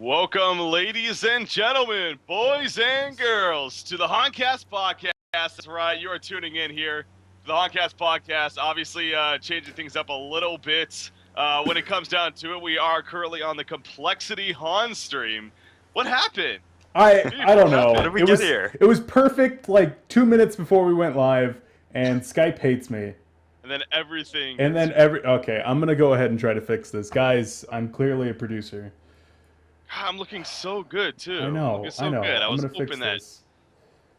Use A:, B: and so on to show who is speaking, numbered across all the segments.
A: Welcome, ladies and gentlemen, boys and girls, to the Honcast Podcast. That's right, you are tuning in here to the Honcast Podcast. Obviously, changing things up a little bit. When it comes down to it, we are currently on the Complexity HoN stream. What happened?
B: I don't know.
C: How did we get here?
B: It was perfect like 2 minutes before we went live, and Skype hates me.
A: And then everything.
B: Okay, I'm gonna go ahead and try to fix this, guys. I'm clearly a producer.
A: I'm looking so good too.
B: I know.
A: I know. Good. I was hoping that.
B: This.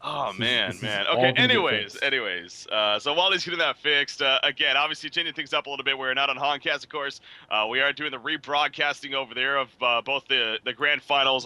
A: Oh man.
B: all
A: Okay.
B: gonna
A: Anyways. So while he's getting that fixed, again, obviously changing things up a little bit. We're not on Honcast, of course. We are doing the rebroadcasting over there of both the grand finals.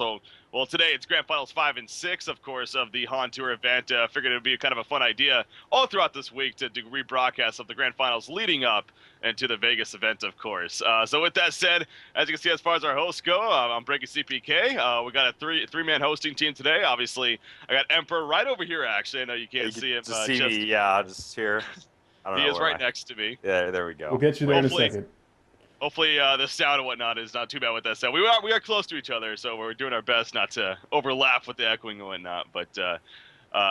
A: Well, today it's grand finals 5 and 6, of course, of the HoN Tour event. Figured it would be kind of a fun idea all throughout this week to do rebroadcasts of the grand finals leading up into the Vegas event, of course. So with that said, as you can see, as far as our hosts go, I'm Breaking CPK. We got a three-man hosting team today. Obviously, I got Emperor right over here, actually. I know you can't see him.
C: Just see me, yeah, just here. I don't know.
A: He is right next to me.
C: Yeah, there we go.
B: We'll get you there in a second.
A: Hopefully, the sound and whatnot is not too bad with that sound. We are close to each other, so we're doing our best not to overlap with the echoing and whatnot. But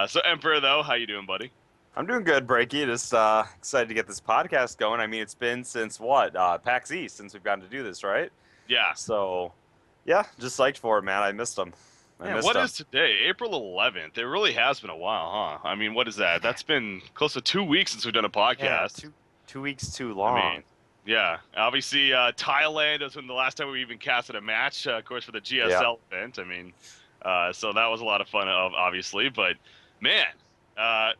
A: so Emperor, though, how you doing, buddy?
C: I'm doing good, Breaky. Just excited to get this podcast going. I mean, it's been since what? PAX East since we've gotten to do this, right?
A: Yeah.
C: So, yeah, just psyched for it, man. I missed them.
A: What is today? April 11th. It really has been a while, huh? I mean, what is that? That's been close to 2 weeks since we've done a podcast.
C: Yeah, two weeks too long.
A: I mean, yeah. Obviously, Thailand was when the last time we even casted a match, of course, for the GSL event. I mean, so that was a lot of fun, obviously. But, man,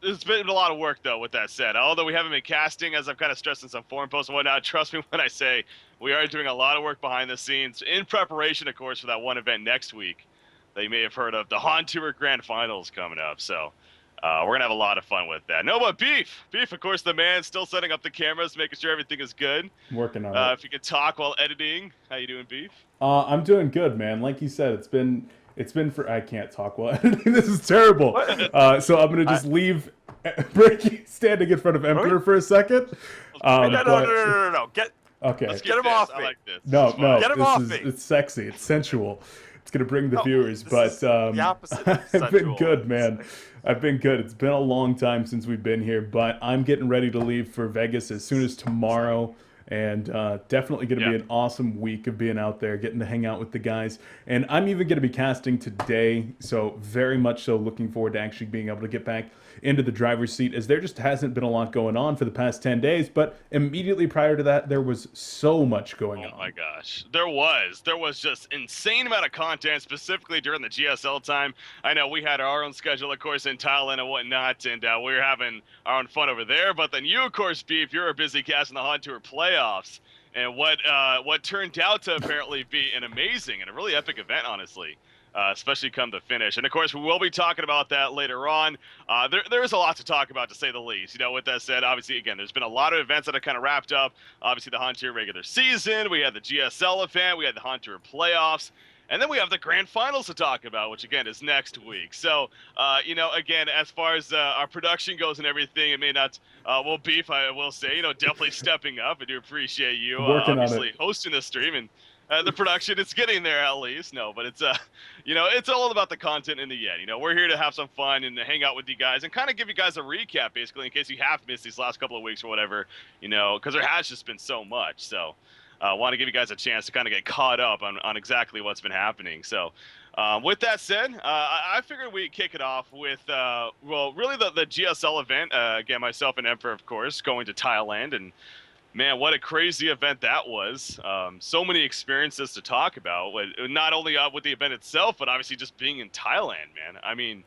A: it's been a lot of work, though, with that said. Although we haven't been casting, as I've kind of stressed in some forum posts and whatnot, trust me when I say we are doing a lot of work behind the scenes in preparation, of course, for that one event next week that you may have heard of, the HoN Tour Grand Finals coming up. So we're going to have a lot of fun with that. No, but Beef, of course, the man, still setting up the cameras, making sure everything is good.
B: I'm working on it.
A: If you can talk while editing, how you doing, Beef?
B: I'm doing good, man. Like you said, it's been for I can't talk while editing. This is terrible. So I'm gonna just leave Breaky standing in front of Emperor for a second.
C: No.
B: Okay.
C: Let's get him off me.
A: like this.
B: No.
C: Get him off me.
B: It's sexy. It's sensual. It's gonna bring the viewers. But
C: the opposite of
B: I've been
C: sensual.
B: good, man. I've been good. It's been a long time since we've been here, but I'm getting ready to leave for Vegas as soon as tomorrow. And definitely going to be an awesome week of being out there, getting to hang out with the guys. And I'm even going to be casting today, so very much so looking forward to actually being able to get back into the driver's seat, as there just hasn't been a lot going on for the past 10 days. But immediately prior to that, there was so much going on.
A: Oh my gosh, there was just insane amount of content, specifically during the GSL time. I know we had our own schedule, of course, in Thailand and whatnot, and we were having our own fun over there. But then you, of course, Beef, you're a busy casting the HoN Tour playoffs, and what turned out to apparently be an amazing and a really epic event, honestly. Especially come the finish. And, of course, we will be talking about that later on. There is a lot to talk about, to say the least. You know, with that said, obviously, again, there's been a lot of events that have kind of wrapped up. Obviously, the HoN Tour regular season. We had the GSL event. We had the HoN Tour playoffs. And then we have the grand finals to talk about, which, again, is next week. So, you know, again, as far as our production goes and everything, it may not, well, Beef, I will say, you know, definitely stepping up. I do appreciate you, obviously, hosting the stream. And the production, it's getting there at least. No, but it's, you know, it's all about the content in the end. You know, we're here to have some fun and to hang out with you guys and kind of give you guys a recap, basically, in case you have missed these last couple of weeks or whatever, you know, because there has just been so much. So I want to give you guys a chance to kind of get caught up on exactly what's been happening. So with that said, I figured we'd kick it off with, well, really the GSL event. Again, myself and Emperor, of course, going to Thailand, and man, what a crazy event that was. So many experiences to talk about, not only with the event itself, but obviously just being in Thailand, man. I mean,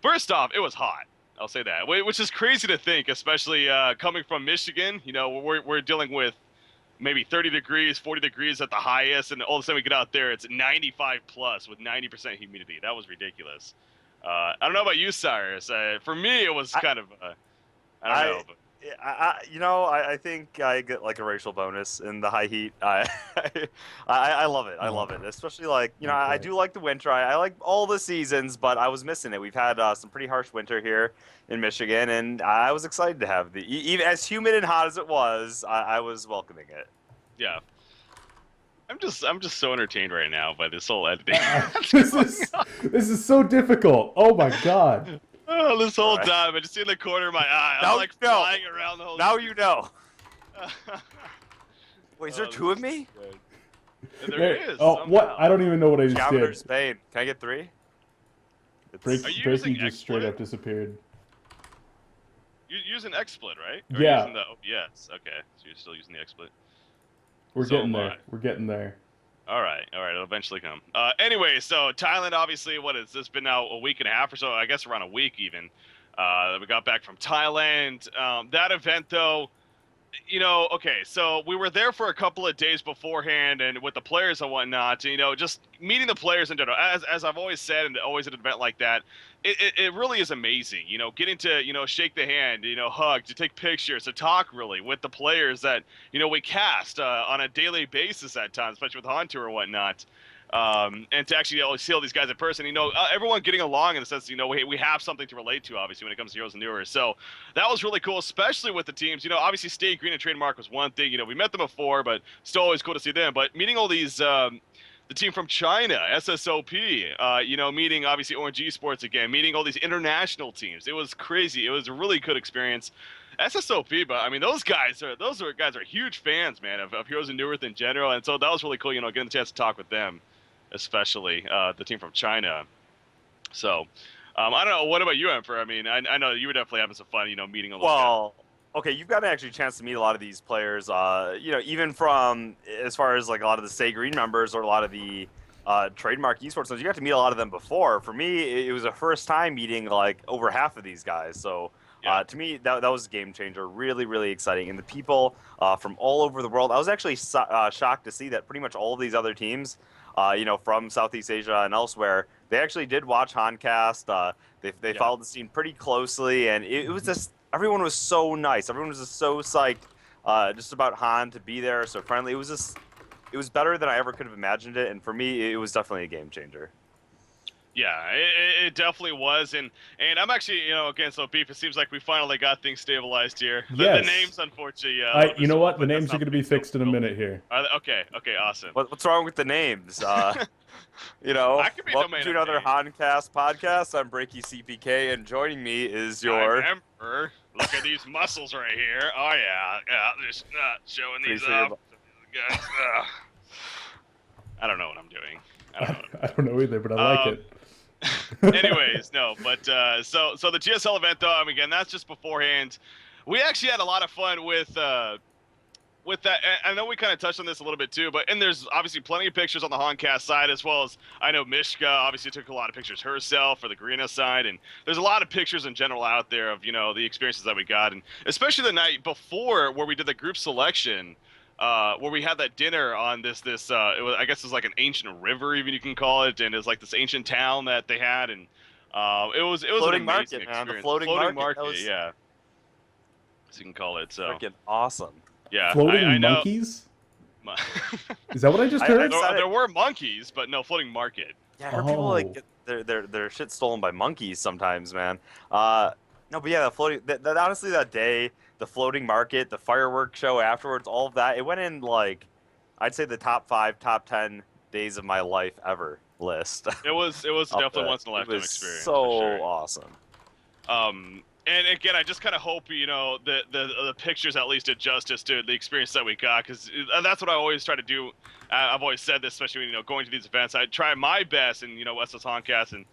A: first off, it was hot. I'll say that, which is crazy to think, especially coming from Michigan. You know, we're dealing with maybe 30 degrees, 40 degrees at the highest, and all of a sudden we get out there, it's 95 plus with 90% humidity. That was ridiculous. I don't know about you, Cyrus. For me, it was kind of, I don't know. But
C: I think I get like a racial bonus in the high heat. I love it. I love it, especially like, you know, I do like the winter. I like all the seasons, but I was missing it. We've had some pretty harsh winter here in Michigan, and I was excited to have even as humid and hot as it was. I was welcoming it.
A: Yeah. I'm just so entertained right now by this whole editing.
B: This is so difficult. Oh my god.
A: Oh, this whole time, I just see in the corner of my eye. I'm like flying around the whole.
C: Now you know. Wait, is there two of me?
A: There is.
B: Oh,
A: somehow.
B: what? I don't even know what I just
C: Javater
B: did.
C: Spain. Can I get 3?
B: Breaking just straight up disappeared.
A: You're using XSplit, right? Or
B: Yeah.
A: Using the OBS. Okay, so you're still using the XSplit.
B: We're getting there. We're getting there.
A: All right, it'll eventually come. Anyway, so Thailand, obviously, what has this been now, a week and a half or so? I guess around a week even. We got back from Thailand. That event, though, okay, so we were there for a couple of days beforehand and with the players and whatnot, just meeting the players in general. As I've always said, and always at an event like that, it really is amazing, getting to, shake the hand, hug, to take pictures, to talk really with the players that, we cast on a daily basis at times, especially with HoN Tour and whatnot. And to actually see all these guys in person, everyone getting along in the sense, we have something to relate to, obviously, when it comes to HoN Tour. So that was really cool, especially with the teams. Obviously, Stay Green and Trademark was one thing. We met them before, but still always cool to see them. But meeting all these, the team from China, SSOP, meeting, obviously, Orange Esports again, meeting all these international teams. It was crazy. It was a really good experience. SSOP, but I mean, those guys are huge fans, man, of Heroes of New Earth in general. And so that was really cool, getting the chance to talk with them, especially the team from China. So, I don't know. What about you, Emperor? I mean, I know you were definitely having some fun, meeting all those guys.
C: Okay, you've got actually a chance to meet a lot of these players, even from as far as like a lot of the Stay Green members or a lot of the Trademark Esports. You got to meet a lot of them before. For me, it was a first time meeting like over half of these guys. So to me, that was a game changer. Really, really exciting. And the people from all over the world, I was actually shocked to see that pretty much all of these other teams, from Southeast Asia and elsewhere, they actually did watch Honcast. They followed the scene pretty closely, and it was just everyone was so nice. Everyone was just so psyched just about HoN to be there, so friendly. It was better than I ever could have imagined it, and for me, it was definitely a game changer.
A: Yeah, it definitely was, and I'm actually, again, so Beef, it seems like we finally got things stabilized here. The names, unfortunately.
B: You know what? The names are going to be fixed in a minute here.
A: Okay, awesome.
C: What's wrong with the names? Welcome to another Honcast Podcast. I'm Breaky CPK, and joining me is your...
A: Emperor. Look at these muscles right here. Oh, yeah, just showing these off. I don't know what I'm doing.
B: I don't know either, but I like it.
A: Anyways, no, but so the GSL event, though, again, that's just beforehand. We actually had a lot of fun with that. I know we kind of touched on this a little bit too, and there's obviously plenty of pictures on the Honcast side, as well as I know Mishka obviously took a lot of pictures herself for the Garena side, and there's a lot of pictures in general out there of the experiences that we got, and especially the night before where we did the group selection. Where we had that dinner on this I guess it was like an ancient river, even you can call it, and it's like this ancient town that they had, and it was
C: floating
A: an amazing
C: market,
A: experience.
C: man. The floating market,
A: yeah, as you can call it. So
C: freaking awesome.
A: Yeah,
B: floating monkeys. Is that what I just heard?
A: There were monkeys, but no floating market.
C: Yeah, I heard people like get their shit stolen by monkeys sometimes, man. No, but yeah, the floating. That honestly, that day. The floating market, the fireworks show afterwards, all of that, it went in like, I'd say the top 5, top 10 days of my life ever list.
A: It was definitely once in a lifetime experience.
C: So awesome.
A: And again, I just kind of hope the pictures at least did justice to the experience that we got, because that's what I always try to do. I've always said this, especially when going to these events. I try my best, and SS Honcast and.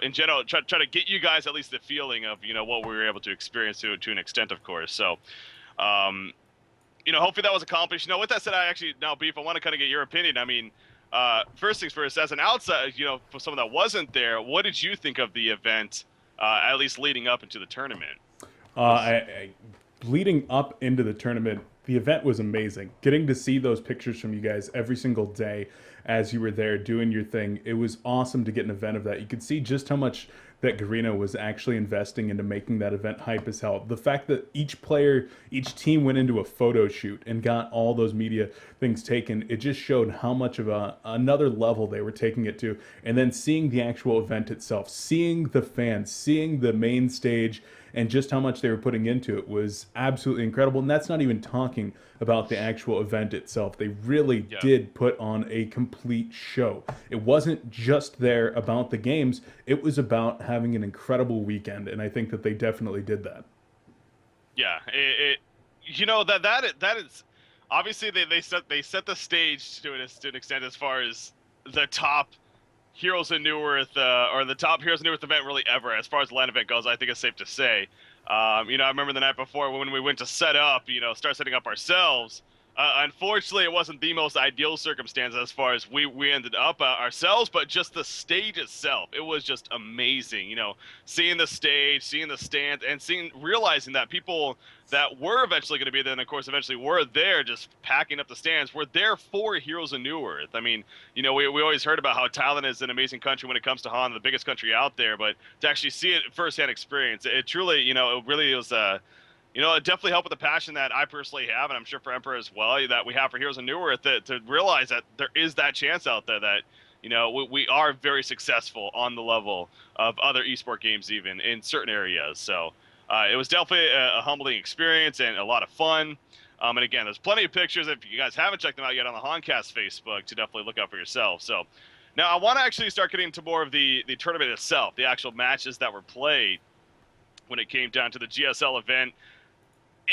A: In general, try to get you guys at least the feeling of, what we were able to experience to an extent, of course. So, hopefully that was accomplished. With that said, now, Beef, I want to kind of get your opinion. I mean, first things first, as an outside, for someone that wasn't there, what did you think of the event, at least leading up into the tournament?
B: Leading up into the tournament, the event was amazing. Getting to see those pictures from you guys every single day as you were there doing your thing, it was awesome to get an event of that. You could see just how much that Garena was actually investing into making that event hype as hell. The fact that each team went into a photo shoot and got all those media things taken, it just showed how much of another level they were taking it to. And then seeing the actual event itself, seeing the fans, seeing the main stage, and just how much they were putting into it was absolutely incredible. And that's not even talking about the actual event itself. They really did put on a complete show. It wasn't just there about the games, it was about having an incredible weekend, and I think that they definitely did that.
A: Yeah, that is obviously they set the stage to an extent as far as the top Heroes of Newerth or the top Heroes of Newerth event really ever as far as the LAN event goes. I think it's safe to say. I remember the night before when we went to set up, start setting up ourselves. Unfortunately, it wasn't the most ideal circumstance as far as we ended up ourselves, but just the stage itself, it was just amazing. Seeing the stage, seeing the stand, and realizing that people that were eventually going to be there, and of course eventually were there, just packing up the stands, were there for Heroes of Newerth. I mean, we always heard about how Thailand is an amazing country when it comes to HoN, the biggest country out there, but to actually see it firsthand experience, it truly, it really was it definitely helped with the passion that I personally have, and I'm sure for Emperor as well, that we have for Heroes of Newerth, to realize that there is that chance out there that, we are very successful on the level of other esport games even in certain areas. So it was definitely a humbling experience and a lot of fun. And again, there's plenty of pictures. If you guys haven't checked them out yet on the Honcast Facebook, to definitely look out for yourself. So now I want to actually start getting into more of the tournament itself, the actual matches that were played when it came down to the GSL event.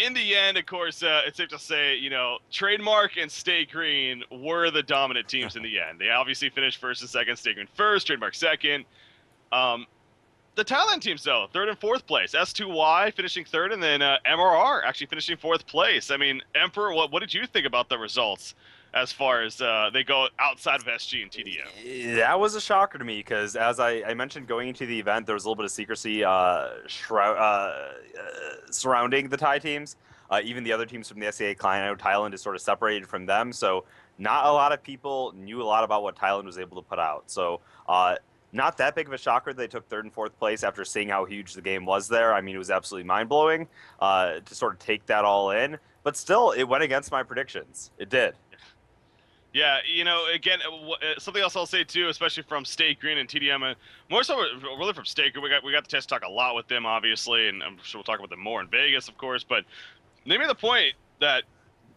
A: In the end, of course, it's safe to say, Trademark and Stay Green were the dominant teams in the end. They obviously finished first and second, Stay Green first, Trademark second. The Thailand teams, though, third and fourth place. S2Y finishing third, and then MRR actually finishing fourth place. I mean, Emperor, what did you think about the results as far as they go outside of SG and TDM?
C: That was a shocker to me because, as I mentioned, going into the event, there was a little bit of secrecy surrounding the Thai teams. Even the other teams from the SCA client, I know Thailand is sort of separated from them, so not a lot of people knew a lot about what Thailand was able to put out. So not that big of a shocker they took third and fourth place after seeing how huge the game was there. I mean, it was absolutely mind-blowing to sort of take that all in. But still, it went against my predictions. It did.
A: Yeah, again, something else I'll say too, especially from Stay Green and TDM, and more so really from Stay Green. We got the chance to talk a lot with them, obviously, and I'm sure we'll talk about them more in Vegas, of course. But they made the point that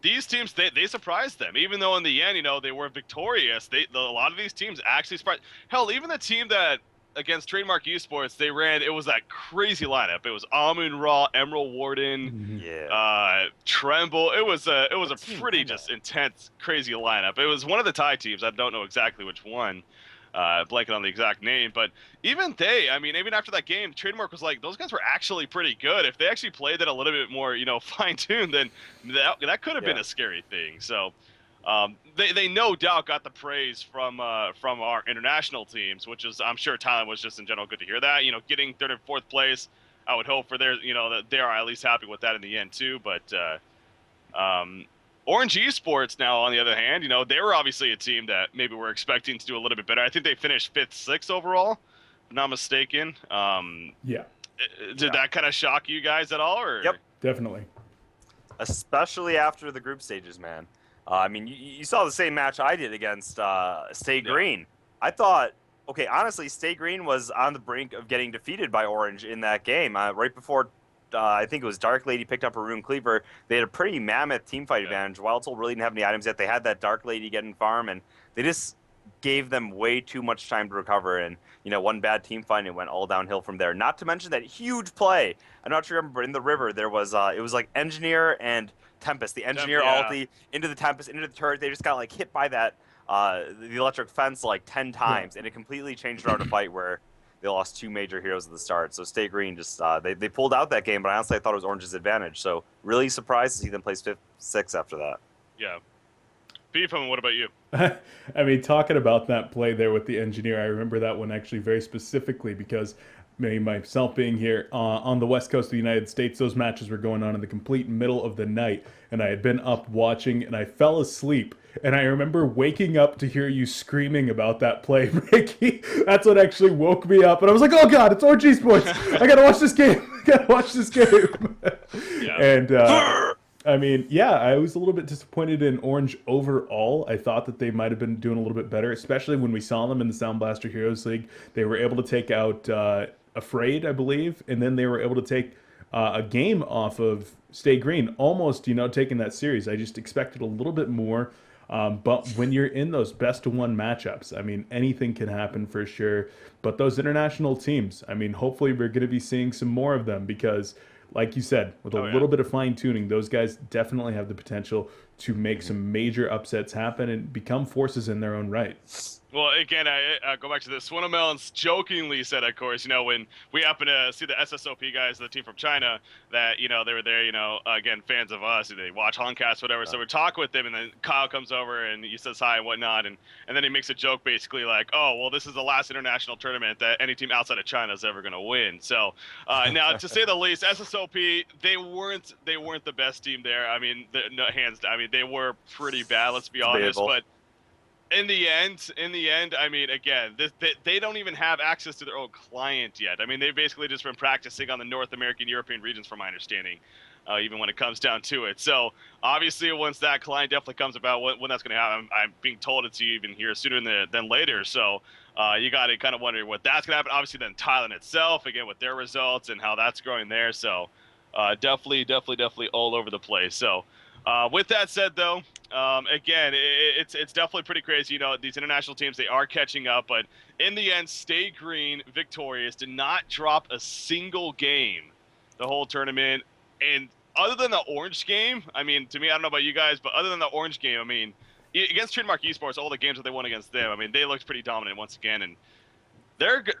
A: these teams, they surprised them, even though in the end, they were victorious. A lot of these teams actually surprised. Hell, even the team that against Trademark Esports, they ran, it was that crazy lineup. It was Amun Ra, Emerald Warden, Tremble. It was a pretty just intense, crazy lineup. It was one of the Thai teams. I don't know exactly which one. Blanking on the exact name, but even even after that game, Trademark was like, those guys were actually pretty good. If they actually played it a little bit more, fine-tuned, then that could have been a scary thing. So they no doubt got the praise from our international teams, which is, I'm sure Thailand was just in general good to hear that. Getting third and fourth place, I would hope for that they are at least happy with that in the end too. But Orange Esports now, on the other hand, they were obviously a team that maybe we're expecting to do a little bit better. I think they finished 5th, 6th overall, if I'm not mistaken. Did that kind of shock you guys at all? Or?
C: Yep,
B: definitely.
C: Especially after the group stages, man. You saw the same match I did against Stay Green. I thought, honestly, Stay Green was on the brink of getting defeated by Orange in that game. Right before, I think it was Dark Lady picked up a Rune Cleaver, they had a pretty mammoth teamfight advantage. Wild Soul really didn't have any items yet. They had that Dark Lady get in farm, and they just gave them way too much time to recover. And, one bad team fight, and it went all downhill from there. Not to mention that huge play. I'm not sure you remember, but in the river, there was, it was like Engineer and Tempest. The Engineer ulti into the Tempest, into the turret. They just got hit by that the electric fence 10 times, and it completely changed around a fight where they lost 2 major heroes at the start. So Stay Green just they pulled out that game, but honestly I thought it was Orange's advantage. So really surprised to see them place 5th, 6th after that.
A: Yeah. Beefham, what about you?
B: I mean, talking about that play there with the Engineer, I remember that one actually very specifically because myself being here on the west coast of the United States, those matches were going on in the complete middle of the night, and I had been up watching, and I fell asleep, and I remember waking up to hear you screaming about that play, Ricky. That's what actually woke me up, and I was like, oh god, it's Orange Esports! I gotta watch this game! And I was a little bit disappointed in Orange overall. I thought that they might have been doing a little bit better, especially when we saw them in the Sound Blaster Heroes League. They were able to take out Afraid, I believe, and then they were able to take a game off of Stay Green, almost, taking that series. I just expected a little bit more. But when you're in those best of one matchups, I mean, anything can happen for sure. But those international teams, I mean, hopefully we're going to be seeing some more of them because, like you said, with a little bit of fine tuning, those guys definitely have the potential to make some major upsets happen and become forces in their own right.
A: Well, again, I go back to this. Swinamelons jokingly said, of course, when we happen to see the SSOP guys, the team from China, that, they were there, again, fans of us, they watch Honcast, whatever. So we talk with them, and then Kyle comes over, and he says hi and whatnot, and then he makes a joke basically like, oh, well, this is the last international tournament that any team outside of China is ever going to win. So now, to say the least, SSOP, they weren't the best team there. I mean, they were pretty bad, let's be honest, but in the end, I mean, again, they don't even have access to their own client yet. I mean, they've basically just been practicing on the North American, European regions, from my understanding, even when it comes down to it. So, obviously, once that client definitely comes about, when that's going to happen, I'm being told it's even here sooner than later. So, you got to kind of wonder what that's going to happen. Obviously, then Thailand itself, again, with their results and how that's growing there. So, definitely all over the place. So, with that said, though, again, it's definitely pretty crazy. These international teams, they are catching up, but in the end, Stay Green victorious, did not drop a single game the whole tournament. And other than the Orange game, I mean, to me, I don't know about you guys, but other than the Orange game, I mean, against Trademark Esports, all the games that they won against them, I mean, they looked pretty dominant once again, and they're good.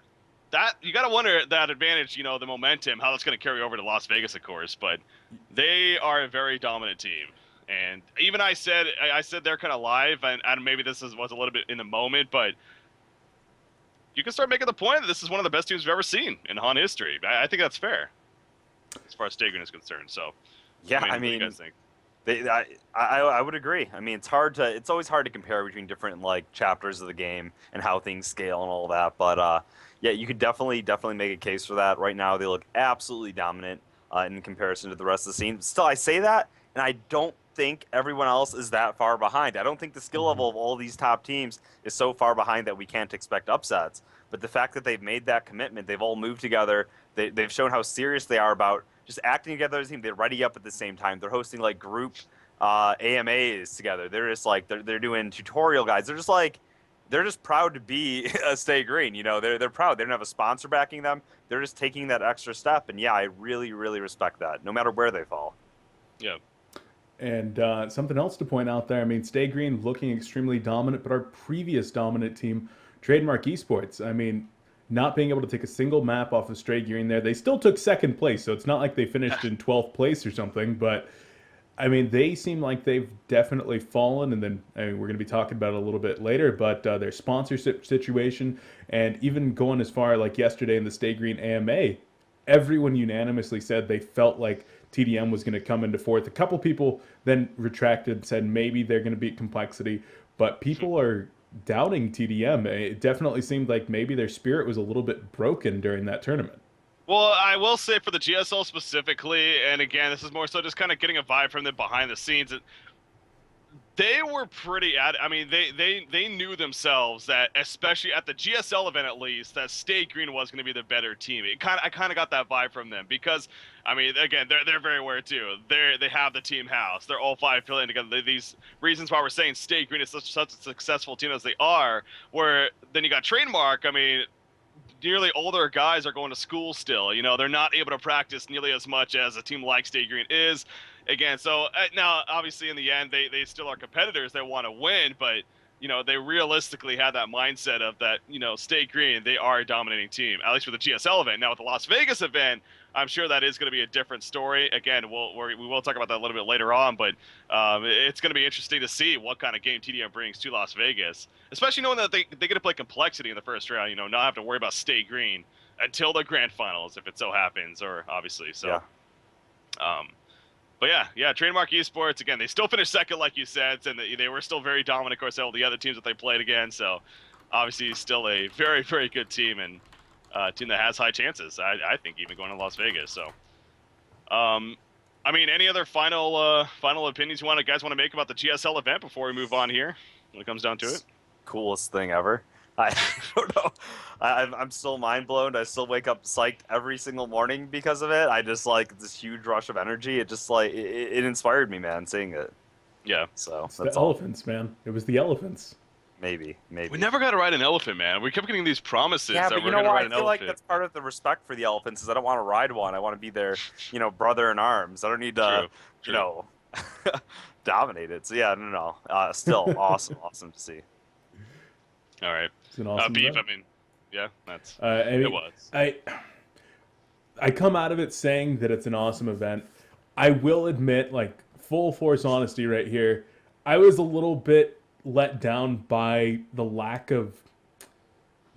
A: That you got to wonder that advantage, the momentum, how that's going to carry over to Las Vegas, of course. But they are a very dominant team, and even I said they're kind of live, and maybe this was a little bit in the moment, but you can start making the point that this is one of the best teams we've ever seen in HoN history. I think that's fair, as far as Stay Green is concerned. So,
C: yeah,
A: what do you guys think?
C: I would agree. I mean, it's always hard to compare between different chapters of the game and how things scale and all that, but. Yeah, you could definitely make a case for that. Right now, they look absolutely dominant in comparison to the rest of the scene. Still, I say that, and I don't think everyone else is that far behind. I don't think the skill level of all these top teams is so far behind that we can't expect upsets. But the fact that they've made that commitment, they've all moved together, they've shown how serious they are about just acting together as a team. They're ready up at the same time. They're hosting group AMAs together. They're just they're doing tutorial guides. They're just proud to be a Stay Green. They're proud. They don't have a sponsor backing them. They're just taking that extra step. And yeah, I really, really respect that, no matter where they fall.
A: Yeah.
B: And something else to point out there, I mean, Stay Green looking extremely dominant, but our previous dominant team, Trademark Esports, I mean, not being able to take a single map off of Stay Green there. They still took second place, so it's not like they finished in 12th place or something, but I mean, they seem like they've definitely fallen, and then we're going to be talking about it a little bit later, but their sponsorship situation, and even going as far like yesterday in the Stay Green AMA, everyone unanimously said they felt like TDM was going to come into fourth. A couple people then retracted and said maybe they're going to beat Complexity, but people are doubting TDM. It definitely seemed like maybe their spirit was a little bit broken during that tournament.
A: Well, I will say for the GSL specifically, and again, this is more so just kind of getting a vibe from them behind the scenes. They were pretty I mean, they knew themselves that, especially at the GSL event at least, that Stay Green was going to be the better team. I kind of got that vibe from them because, I mean, again, they're very aware too. They have the team house. They're all five filling together. These reasons why we're saying Stay Green is such a successful team as they are. Where then you got Trademark. I mean, nearly older guys are going to school still. They're not able to practice nearly as much as a team like Stay Green is. Again, so now obviously in the end they still are competitors. They want to win, but they realistically have that mindset of that. Stay Green, they are a dominating team, at least for the GSL event. Now with the Las Vegas event, I'm sure that is going to be a different story. Again, we will talk about that a little bit later on, but it's going to be interesting to see what kind of game TDM brings to Las Vegas, especially knowing that they get to play Complexity in the first round. Not have to worry about Stay Green until the grand finals if it so happens, or obviously so. Yeah. But yeah, Trademark Esports, again, they still finished second, like you said, and they were still very dominant, of course, all the other teams that they played against. So obviously still a very, very good team, and team that has high chances, I think, even going to Las Vegas. So, I mean, any other final opinions guys want to make about the GSL event before we move on here when it comes down to it?
C: Coolest thing ever. I don't know. I'm still mind blown. I still wake up psyched every single morning because of it. I just like this huge rush of energy. It just like it inspired me, man, seeing it.
A: Yeah.
C: So
B: It's
C: that's
B: the
C: all.
B: elephants, man. It was the elephants.
C: Maybe.
A: We never got to ride an elephant, man. We kept getting these promises
C: Yeah,
A: that
C: but
A: we're
C: you know
A: going to
C: what?
A: ride
C: I
A: an
C: feel like
A: elephant.
C: that's part of the respect for the elephants. Is I don't want to ride one. I want to be their, brother in arms. I don't need to,
A: True.
C: dominate it. So yeah, no. Still awesome to see.
A: All right.
B: It's an awesome
A: Beef,
B: event.
A: I mean, yeah, that's
B: it
A: was.
B: I come out of it saying that it's an awesome event. I will admit, like, full force honesty right here, I was a little bit let down by the lack of,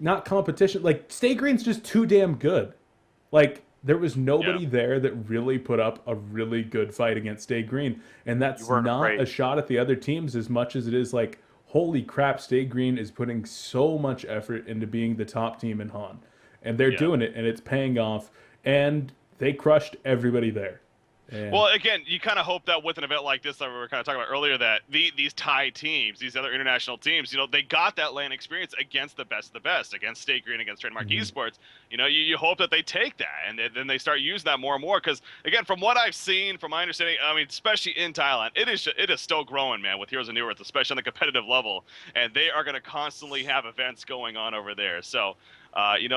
B: not competition, like, Stay Green's just too damn good. Like, there was nobody there that really put up a really good fight against Stay Green. And that's not a shot at the other teams as much as it is like, holy crap, Stay Green is putting so much effort into being the top team in HoN. And they're doing it, and it's paying off. And they crushed everybody there. And
A: well, again, you kind of hope that with an event like this that we were kind of talking about earlier, that these Thai teams, these other international teams, they got that LAN experience against the best of the best, against State Green, against Trademark Esports. You hope that they take that, and then they start using that more and more. Because, again, from what I've seen, from my understanding, I mean, especially in Thailand, it is still growing, man, with Heroes of New Earth, especially on the competitive level. And they are going to constantly have events going on over there. So,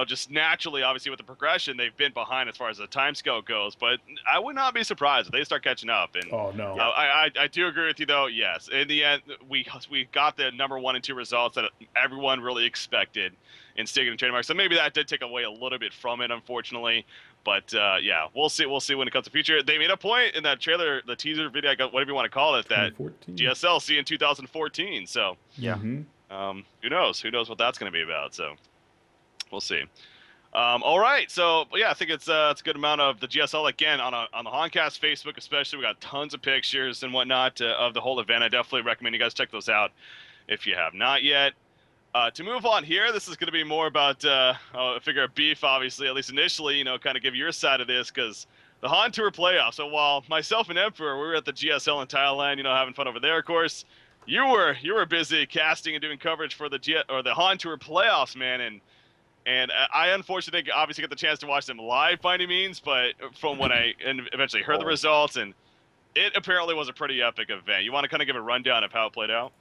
A: just naturally, obviously, with the progression, they've been behind as far as the time scale goes. But I would not be surprised if they start catching up. And
B: oh no,
A: I do agree with you, though. Yes, in the end, we got the number 1 and 2 results that everyone really expected in Stig and Trademark. So maybe that did take away a little bit from it, unfortunately. But yeah, we'll see. We'll see when it comes to future. They made a point in that trailer, the teaser video, whatever you want to call it, that GSL see in 2014. So
C: yeah,
A: who knows? Who knows what that's going to be about? So. We'll see. All right, so yeah, I think it's a good amount of the GSL again on the Honcast Facebook, especially. We got tons of pictures and whatnot of the whole event. I definitely recommend you guys check those out if you have not yet. To move on here, this is going to be more about I figure beef, obviously, at least initially. Kind of give your side of this because the HoN Tour playoffs. So while myself and Emperor, we were at the GSL in Thailand, having fun over there, of course. You were busy casting and doing coverage for the HoN Tour playoffs, man, and I unfortunately obviously get the chance to watch them live by any means, but from when I eventually heard the results, and it apparently was a pretty epic event. You want to kind of give a rundown of how it played out?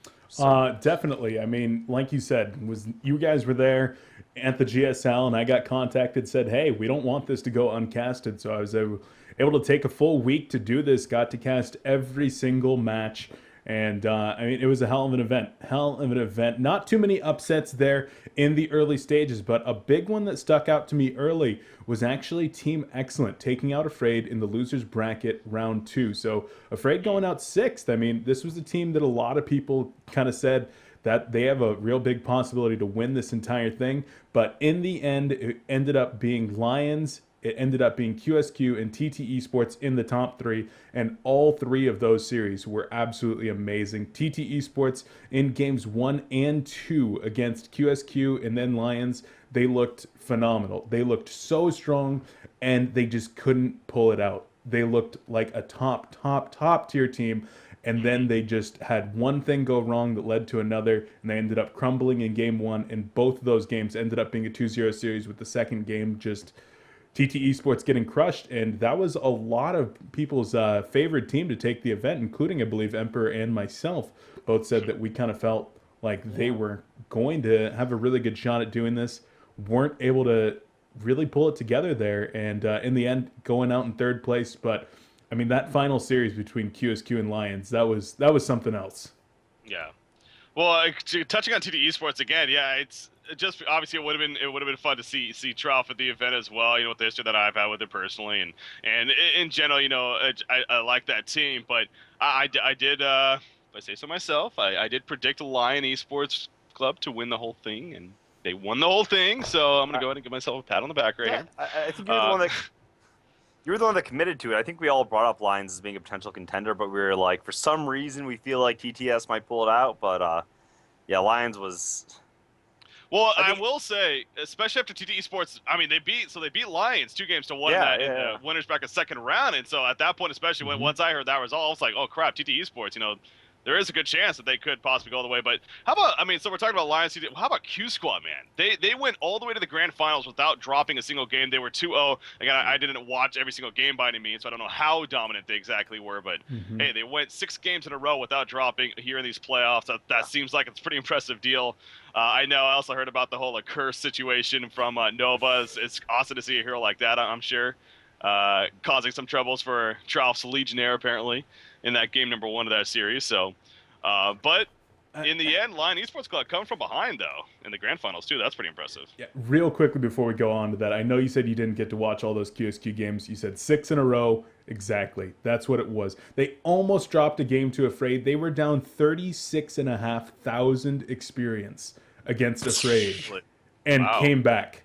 B: Definitely. I mean, like you said, you guys were there at the GSL, and I got contacted, said, hey, we don't want this to go uncasted. So I was able to take a full week to do this, got to cast every single match. And, I mean, it was a hell of an event. Not too many upsets there in the early stages, but a big one that stuck out to me early was actually Team Excellent taking out Afraid in the losers bracket round 2. So Afraid going out 6th. I mean, this was a team that a lot of people kind of said that they have a real big possibility to win this entire thing. But in the end, it ended up being Lions. It ended up being QSQ and TT Esports in the top 3, and all 3 of those series were absolutely amazing. TT Esports in games 1 and 2 against QSQ and then Lions, they looked phenomenal. They looked so strong, and they just couldn't pull it out. They looked like a top tier team, and then they just had one thing go wrong that led to another, and they ended up crumbling in game 1, and both of those games ended up being a 2-0 series, with the second game just TT Esports getting crushed, and that was a lot of people's favorite team to take the event, including, I believe, Emperor and myself. Both said that we kind of felt like they were going to have a really good shot at doing this, weren't able to really pull it together there, and in the end, going out in 3rd place. But, I mean, that final series between QSQ and Lions, that was something else.
A: Yeah. Well, touching on TT Esports again, yeah, it's just obviously it would have been fun to see Trough at the event as well. With the history that I've had with it personally, and in general, I like that team. But I did, if I say so myself, I did predict Lion Esports Club to win the whole thing, and they won the whole thing. So I'm gonna go ahead and give myself a pat on the back right here.
C: I think you're the one that. You were the one that committed to it. I think we all brought up Lions as being a potential contender, but we were like, for some reason, we feel like TTS might pull it out. But yeah, Lions was.
A: Well, I will say, especially after TT Esports, I mean, they beat Lions 2-1 in the winners bracket 2nd round, and so at that point, especially once I heard that result, I was like, oh crap, TT Esports, there is a good chance that they could possibly go all the way. But how about, so we're talking about Lions. How about Q Squad, man? They went all the way to the grand finals without dropping a single game. They were 2-0. Again, I didn't watch every single game by any means, so I don't know how dominant they exactly were. But hey, they went 6 games in a row without dropping here in these playoffs. That seems like it's a pretty impressive deal. I know. I also heard about the whole curse situation from Nova. It's awesome to see a hero like that, I'm sure. Causing some troubles for Trouf's Legionnaire, apparently, in that game number 1 of that series. So, but in the end, Lion Esports Club come from behind, though, in the grand finals, too. That's pretty impressive.
B: Yeah, real quickly before we go on to that, I know you said you didn't get to watch all those QSQ games. You said 6 in a row. Exactly. That's what it was. They almost dropped a game to Afraid. They were down 36,500 experience against Afraid and came back.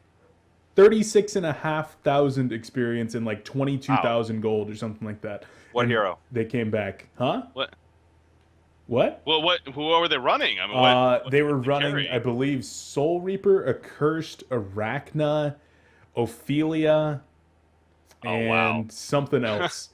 B: 36,500 experience and like 22,000 gold or something like that.
C: What
B: and
C: hero?
B: They came back. Huh?
A: What?
B: Well,
A: who were they running?
B: They were running, I believe, Soul Reaper, Accursed, Arachna, Ophelia, and something else.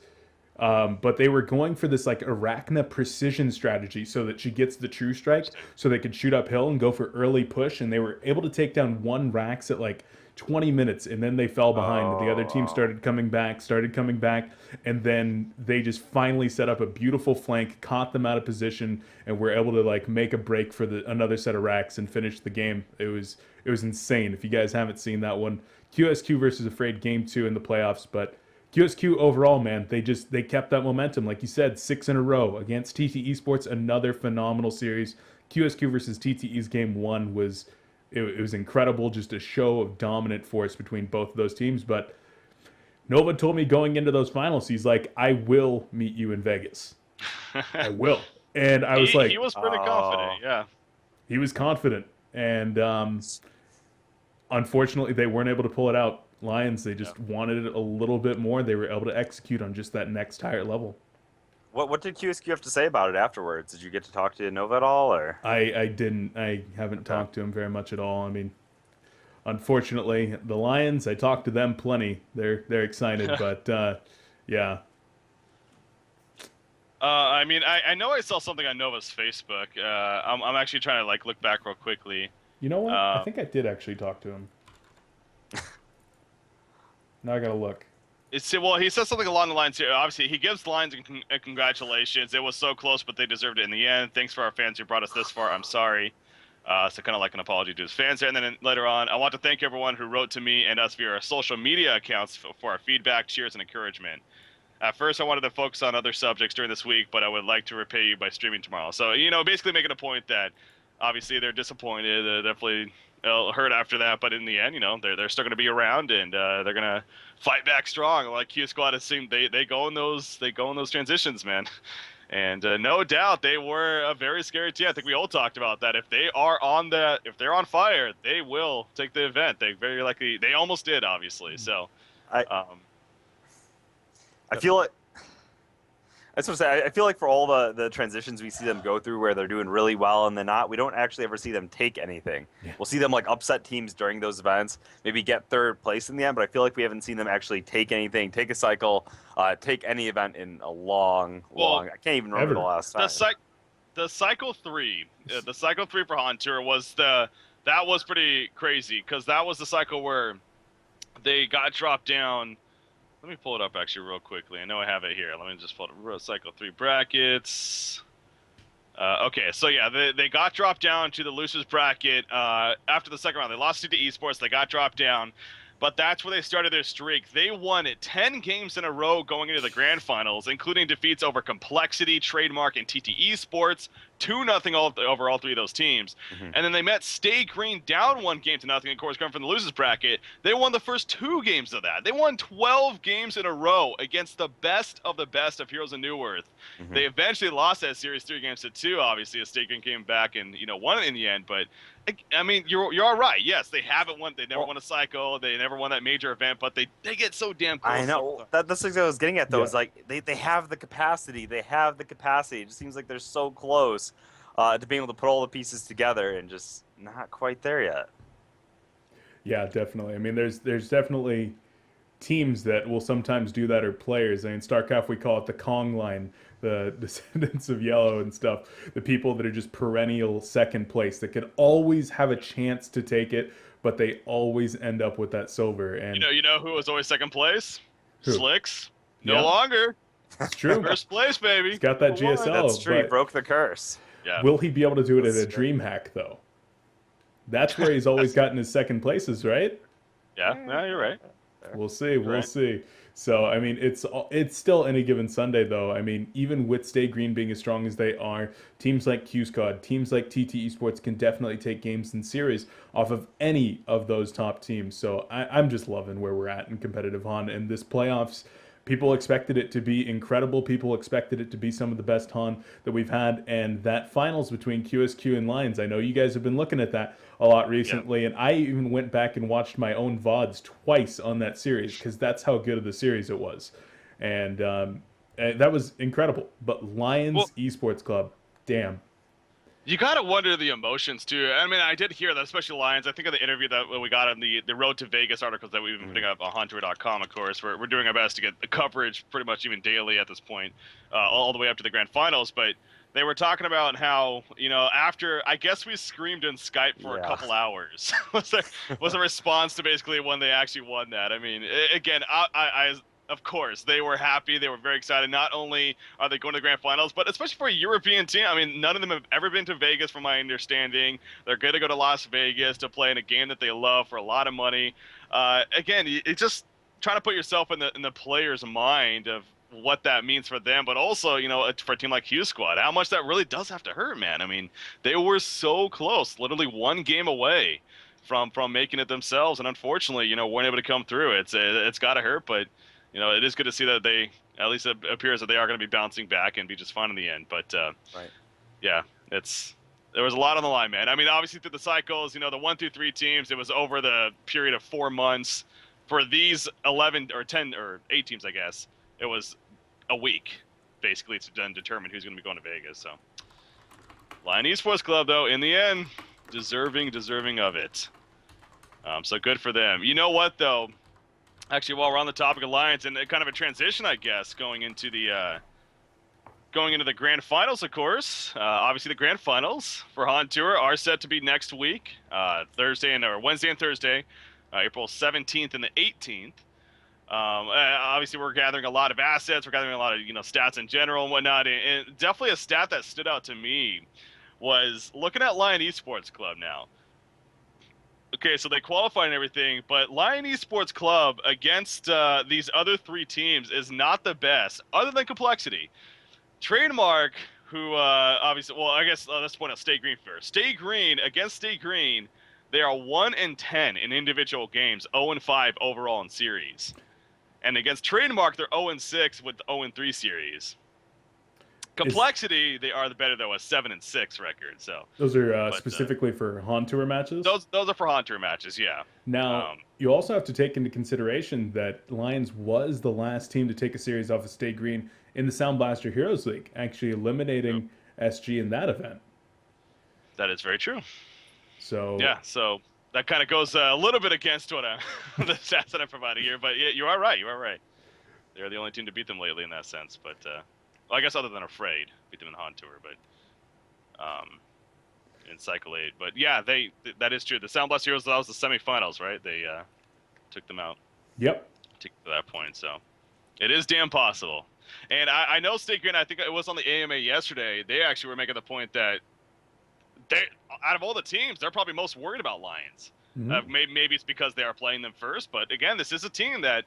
B: But they were going for this like Arachna precision strategy so that she gets the True Strike so they could shoot uphill and go for early push. And they were able to take down 1 Rax at like 20 minutes, and then they fell behind. The other team started coming back, and then they just finally set up a beautiful flank, caught them out of position, and were able to like make a break for another set of racks and finish the game. It was insane. If you guys haven't seen that one, QSQ versus Afraid Game 2 in the playoffs, but QSQ overall, man, they kept that momentum. Like you said, 6 in a row against TT Esports, another phenomenal series. QSQ versus TTE's Game 1 was... It was incredible, just a show of dominant force between both of those teams. But Nova told me going into those finals, he's like, I will meet you in Vegas. I will. And I was like...
A: He was pretty confident, yeah.
B: He was confident. And unfortunately, they weren't able to pull it out. Lions, they just wanted it a little bit more. They were able to execute on just that next higher level.
C: What did QSQ have to say about it afterwards? Did you get to talk to Nova at all, or?
B: I didn't. I haven't talked to him very much at all. I mean, unfortunately, the Lions, I talked to them plenty. They're excited, but yeah.
A: I know I saw something on Nova's Facebook. I'm actually trying to like look back real quickly.
B: You know what? I think I did actually talk to him. Now I gotta look.
A: He says something along the lines here. Obviously, he gives Lions a congratulations. It was so close, but they deserved it in the end. Thanks for our fans who brought us this far. I'm sorry. So kind of like an apology to his fans there. And then later on, I want to thank everyone who wrote to me and us via our social media accounts for our feedback, cheers, and encouragement. At first, I wanted to focus on other subjects during this week, but I would like to repay you by streaming tomorrow. So, basically making a point that obviously they're disappointed. They're definitely hurt after that, but in the end, they're still going to be around, and they're going to fight back strong. Like Q Squad has seen, they go in those transitions, man. And no doubt they were a very scary team. I think we all talked about that. If they're on fire, they will take the event. They very likely, they almost did, obviously. So
C: I feel like That's what I'm saying. I feel like for all the transitions we see them go through where they're doing really well and they're not, we don't actually ever see them take anything. Yeah. We'll see them like upset teams during those events, maybe get third place in the end, but I feel like we haven't seen them actually take anything, take a cycle, take any event in a long, I can't even remember the last time.
A: The cycle 3 for HoN Tour that was pretty crazy because that was the cycle where they got dropped down. Let me pull it up actually real quickly. I know I have it here. Let me just pull it. Cycle 3 brackets. Okay, so yeah, they got dropped down to the losers bracket after the second round. They lost to Esports. They got dropped down. But that's where they started their streak. They won 10 games in a row going into the grand finals, including defeats over Complexity, Trademark, and TT Esports. 2-0 over all three of those teams. Mm-hmm. And then they met Stay Green down 1-0, of course, coming from the losers bracket. They won the first 2 games of that. They won 12 games in a row against the best of Heroes of Newerth. Mm-hmm. They eventually lost that series 3-2, obviously, as Stay Green came back and won it in the end. But I mean, you're all right. Yes, they haven't won. They never won a cycle. They never won that major event. But they get so damn close.
C: I know. That's what I was getting at, though. Yeah. Is like they have the capacity. They have the capacity. It just seems like they're so close to being able to put all the pieces together and just not quite there yet.
B: Yeah, definitely. I mean, there's definitely teams that will sometimes do that are players. In StarCraft, we call it the Kong line, the descendants of Yellow and stuff. The people that are just perennial second place that can always have a chance to take it, but they always end up with that silver. And
A: you know who was always second place?
B: Who?
A: Slicks. No
B: Yeah.
A: longer.
B: It's true.
A: First place, baby.
B: He's got that GSL.
C: That's true. He
B: but
C: broke the curse.
A: Yeah.
B: will he be able to do it at a
C: That's true.
B: DreamHack though? That's where he's always gotten his second places, right?
A: Yeah, no, you're right.
B: We'll see. We'll
A: Right.
B: see. So, I mean, it's still any given Sunday, though. I mean, even with Stay Green being as strong as they are, teams like QSCOD, teams like TT Esports can definitely take games in series off of any of those top teams. So, I'm just loving where we're at in competitive HoN. And this playoffs, people expected it to be incredible. People expected it to be some of the best HoN that we've had. And that finals between QSQ and Lions, I know you guys have been looking at that a lot recently, and I even went back and watched my own VODs twice on that series because that's how good of the series it was, and that was incredible. But Lions Esports Club, damn.
A: You gotta wonder the emotions too. I mean, I did hear that, especially Lions. I think of the interview that we got in the Road to Vegas articles that we've been putting up on HoNTour.com. Of course, we're doing our best to get the coverage pretty much even daily at this point, all the way up to the grand finals. But they were talking about how, after, I guess we screamed in Skype for a couple hours was a response to basically when they actually won that. I mean, again, of course, they were happy. They were very excited. Not only are they going to the grand finals, but especially for a European team. I mean, none of them have ever been to Vegas, from my understanding. They're going to go to Las Vegas to play in a game that they love for a lot of money. Again, it's just trying to put yourself in the player's mind of what that means for them, but also, for a team like Q Squad, how much that really does have to hurt, man. I mean, they were so close, literally one game away from making it themselves, and unfortunately, weren't able to come through. It's got to hurt, but it is good to see that they, at least it appears that they are going to be bouncing back and be just fine in the end. But
C: right.
A: Yeah, there was a lot on the line, man. I mean, obviously through the cycles, the 1 through 3 teams, it was over the period of 4 months. For these 11 or 10 or 8 teams, I guess, it was a week, basically, to then determine who's going to be going to Vegas. So, Lion Esports Club, though, in the end, deserving of it. So good for them. You know what, though? Actually, while we're on the topic of Lions, and kind of a transition, I guess, going into the grand finals, of course. Obviously, the grand finals for HoN Tour are set to be next week, Wednesday and Thursday, April 17th and the 18th. Obviously, we're gathering a lot of assets. We're gathering a lot of stats in general and whatnot. And definitely a stat that stood out to me was looking at Lion Esports Club now. Okay, so they qualified and everything, but Lion Esports Club against these other 3 teams is not the best, other than Complexity. Trademark, who obviously, well, I guess let's point out Stay Green first. Stay Green, against Stay Green, they are 1-10 in individual games, 0-5 overall in series. And against Trademark, they're 0-6 with the 0-3 series. Complexity, they are the better, though, a 7-6 record. So
B: those are specifically for HoN Tour matches?
A: Those are for HoN Tour matches, yeah.
B: Now, you also have to take into consideration that Lions was the last team to take a series off of Stay Green in the Sound Blaster Heroes League, actually eliminating SG in that event.
A: That is very true.
B: So
A: yeah, so that kind of goes a little bit against what the stats that I'm providing here, but yeah, you are right. They're the only team to beat them lately in that sense, but well, I guess other than Afraid, beat them in HoN Tour, but in Cycle 8. But yeah, that is true. The Sound Blast Heroes, that was the semifinals, right? They took them out.
B: Yep.
A: To that point, so it is damn possible. And I know Stay Green, I think it was on the AMA yesterday, they actually were making the point that out of all the teams, they're probably most worried about Lions. Mm-hmm. Maybe it's because they are playing them first, but again, this is a team that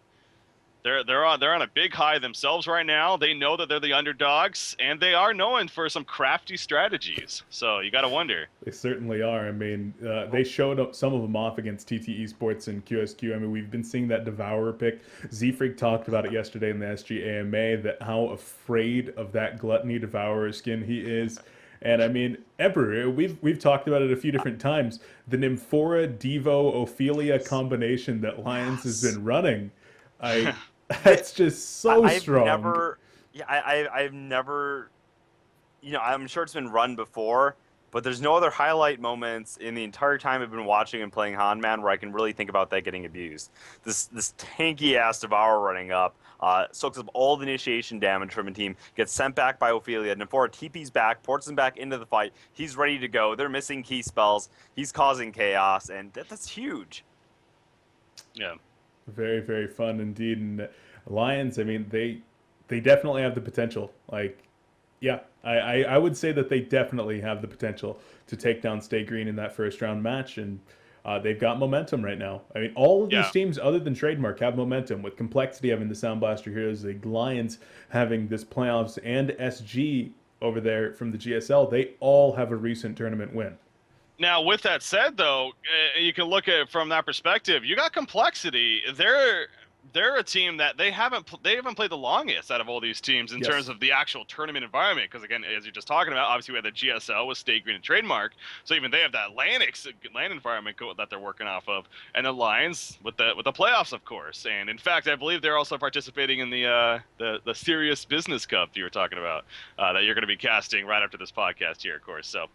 A: they're on a big high themselves right now. They know that they're the underdogs, and they are known for some crafty strategies. So you got to wonder.
B: They certainly are. I mean, they showed up some of them off against TT Esports and QSQ. I mean, we've been seeing that Devourer pick. Z-Freak talked about it yesterday in the SG AMA, that how afraid of that Gluttony Devourer skin he is. And I mean, Emperor, we've talked about it a few different times. The Nymphora, Devo, Ophelia combination that Lions has been running, that's just so strong.
C: I've never, I'm sure it's been run before, but there's no other highlight moments in the entire time I've been watching and playing HoN, man, where I can really think about that getting abused. This tanky-ass Devour running up, soaks up all the initiation damage from a team, gets sent back by Ophelia, Nymphora TP's back, ports him back into the fight. He's ready to go. They're missing key spells. He's causing chaos, and that's huge.
A: Yeah.
B: Very, very fun indeed. And Lions, I mean, they definitely have the potential. Like, yeah, I would say that they definitely have the potential to take down Stay Green in that first round match, and they've got momentum right now. I mean, all of these teams other than Trademark have momentum, with Complexity having the Sound Blaster Heroes, the Lions having this playoffs, and SG over there from the GSL. They all have a recent tournament win.
A: Now, with that said, though, you can look at it from that perspective. You got Complexity. They're a team that they haven't played the longest out of all these teams in terms of the actual tournament environment. Because again, as you're just talking about, obviously we had the GSL with Stay Green and Trademark, so even they have that land environment that they're working off of, and the Lions with the playoffs, of course. And in fact, I believe they're also participating in the Serious Business Cup you were talking about that you're going to be casting right after this podcast here, of course. So.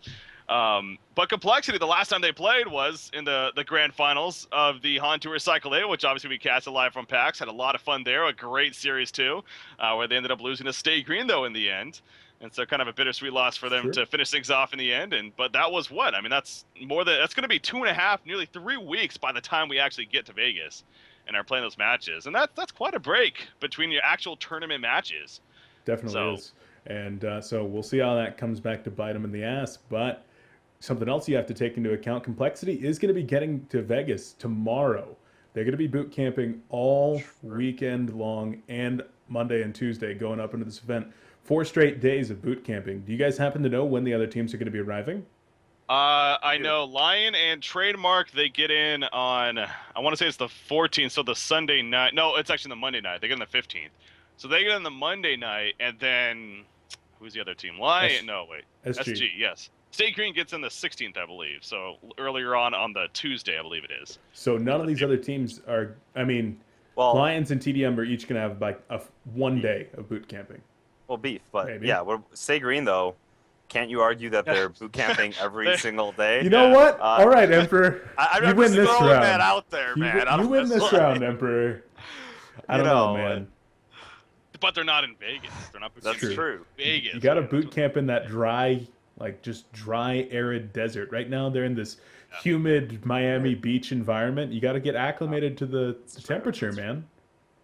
A: But Complexity, the last time they played was in the grand finals of the HoN Tour Cycle A, which obviously we cast live from PAX. Had a lot of fun there, a great series too, where they ended up losing to Stay Green though in the end. And so kind of a bittersweet loss for them to finish things off in the end. But that was what? I mean, that's going to be 2.5, nearly 3 weeks by the time we actually get to Vegas and are playing those matches. And that's quite a break between your actual tournament matches.
B: Definitely is. And so we'll see how that comes back to bite them in the ass. But something else you have to take into account, Complexity is going to be getting to Vegas tomorrow. They're going to be boot camping all weekend long and Monday and Tuesday going up into this event. 4 straight days of boot camping. Do you guys happen to know when the other teams are going to be arriving?
A: I know Lion and Trademark, they get in on, I want to say it's the 14th, so the Sunday night. No, it's actually the Monday night. They get in the 15th. So they get in the Monday night, and then, who's the other team? Lion? No, wait. SG, yes. Stay Green gets in the 16th, I believe. So earlier on the Tuesday, I believe it is.
B: So none of these other teams are, I mean, Lions and TDM are each going to have like one day of boot camping.
C: Well, beef, but maybe. Yeah, Stay Green, though, can't you argue that they're boot camping every single day?
B: You know what? All right, Emperor.
C: You win this round. That out there, man.
B: You win this round, Emperor. I don't know, man.
A: But they're not in Vegas. They're not boot camping.
C: That's true.
A: Vegas.
B: You got to boot camp in that dry, just dry, arid desert. Right now, they're in this humid Miami Beach environment. You got to get acclimated to the temperature, man.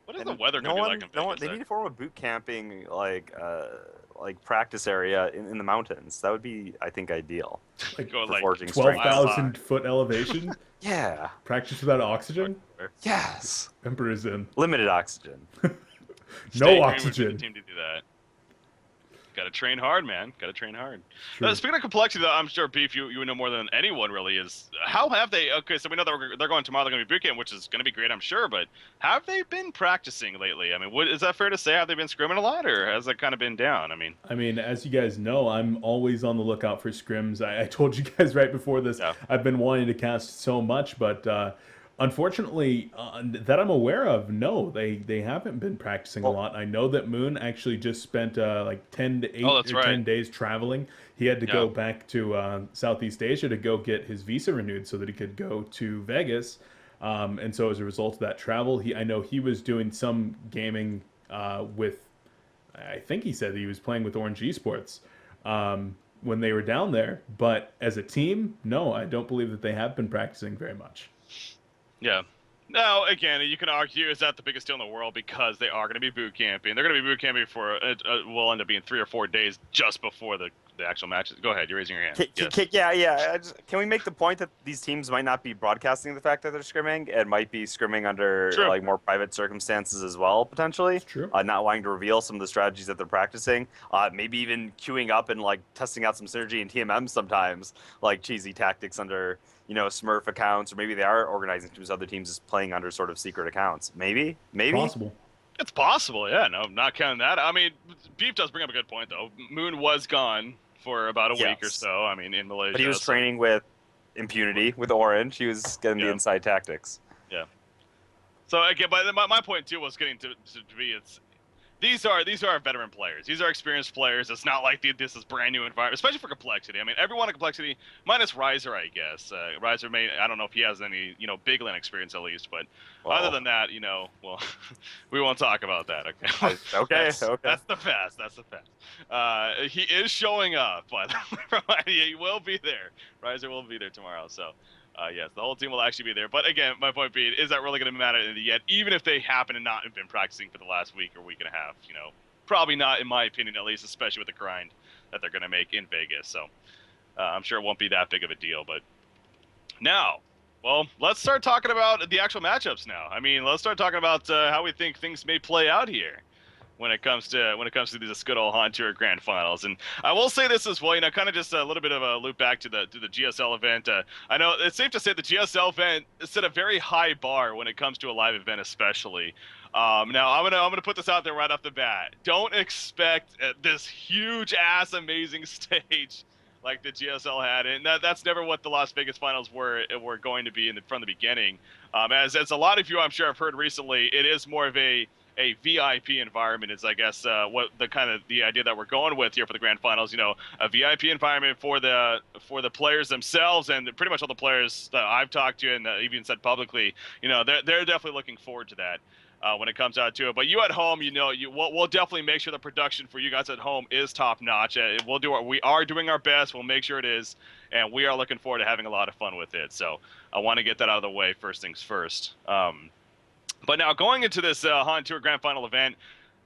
A: What is the weather going to be like in Vegas?
C: They need to form a boot camping practice area in the mountains. That would be, I think, ideal.
B: Like 12,000 foot elevation.
C: Yeah.
B: Practice without oxygen.
C: Yes.
B: Emperor's in.
C: Limited oxygen.
B: No oxygen.
A: Team to do that. Got to train hard, man. Got to train hard.
B: Sure.
A: Speaking of Complexity, though, I'm sure, Beef, you would know more than anyone really is. How have they? Okay, so we know that they're going tomorrow. They're going to be boot camp, which is going to be great, I'm sure. But have they been practicing lately? I mean, is that fair to say? Have they been scrimming a lot, or has that kind of been down? I mean, as you guys know, I'm always on the lookout for scrims. I told you guys right before this, I've been wanting to cast so much, but unfortunately, that I'm aware of, no, they haven't been practicing a lot. I know that Moon actually just spent 10 to 8 or 10 days traveling. He had to go back to Southeast Asia to go get his visa renewed so that he could go to Vegas. And so as a result of that travel, I know he was doing some gaming with, I think he said that he was playing with Orange Esports when they were down there. But as a team, no, I don't believe that they have been practicing very much. Yeah. Now, again, you can argue, is that the biggest deal in the world because they are going to be boot camping. They're going to be boot camping for, will end up being 3 or 4 days just before the actual matches. Go ahead. You're raising your hand.
C: Can we make the point that these teams might not be broadcasting the fact that they're scrimming and might be scrimming under more private circumstances as well, potentially?
B: That's true.
C: Not wanting to reveal some of the strategies that they're practicing. Maybe even queuing up and testing out some synergy in TMM sometimes, like cheesy tactics under Smurf accounts, or maybe they are organizing teams. Other teams is playing under sort of secret accounts. Maybe.
B: Possible.
A: It's possible. Yeah. No, not counting that. I mean, Beef does bring up a good point though. Moon was gone for about a week or so. I mean, in Malaysia.
C: But he was training with impunity with Orange. He was getting the inside tactics.
A: Yeah. So again, but my point too was getting to be these are veteran players. These are experienced players. It's not like this is brand new environment, especially for Complexity. I mean, everyone in Complexity, minus Riser, I guess. Riser I don't know if he has any, big lane experience at least, but other than that, well, we won't talk about that. Okay.
C: Okay.
A: That's the fast. That's the fast. He is showing up, by the way. He will be there. Riser will be there tomorrow. So. Yes, the whole team will actually be there. But again, my point being, is that really going to matter in the end? Even if they happen to not have been practicing for the last week or week and a half, probably not, in my opinion, at least, especially with the grind that they're going to make in Vegas. So I'm sure it won't be that big of a deal. But now, well, let's start talking about the actual matchups now. I mean, let's start talking about how we think things may play out here when it comes to these good old HoN Tour Grand Finals. And I will say this as well, kind of just a little bit of a loop back to the GSL event. I know it's safe to say the GSL event set a very high bar when it comes to a live event, especially. Now I'm gonna put this out there right off the bat. Don't expect this huge ass amazing stage like the GSL had, and that's never what the Las Vegas Finals were going to be from the beginning. As a lot of you, I'm sure, have heard recently, it is more of a VIP environment is, I guess, what the idea that we're going with here for the grand finals. A VIP environment for the players themselves, and pretty much all the players that I've talked to and even said publicly, they're definitely looking forward to that when it comes out to it. But you at home, we'll definitely make sure the production for you guys at home is top notch. We are doing our best. We'll make sure it is, and we are looking forward to having a lot of fun with it. So I want to get that out of the way first things first. But now going into this HoN Tour Grand Final event,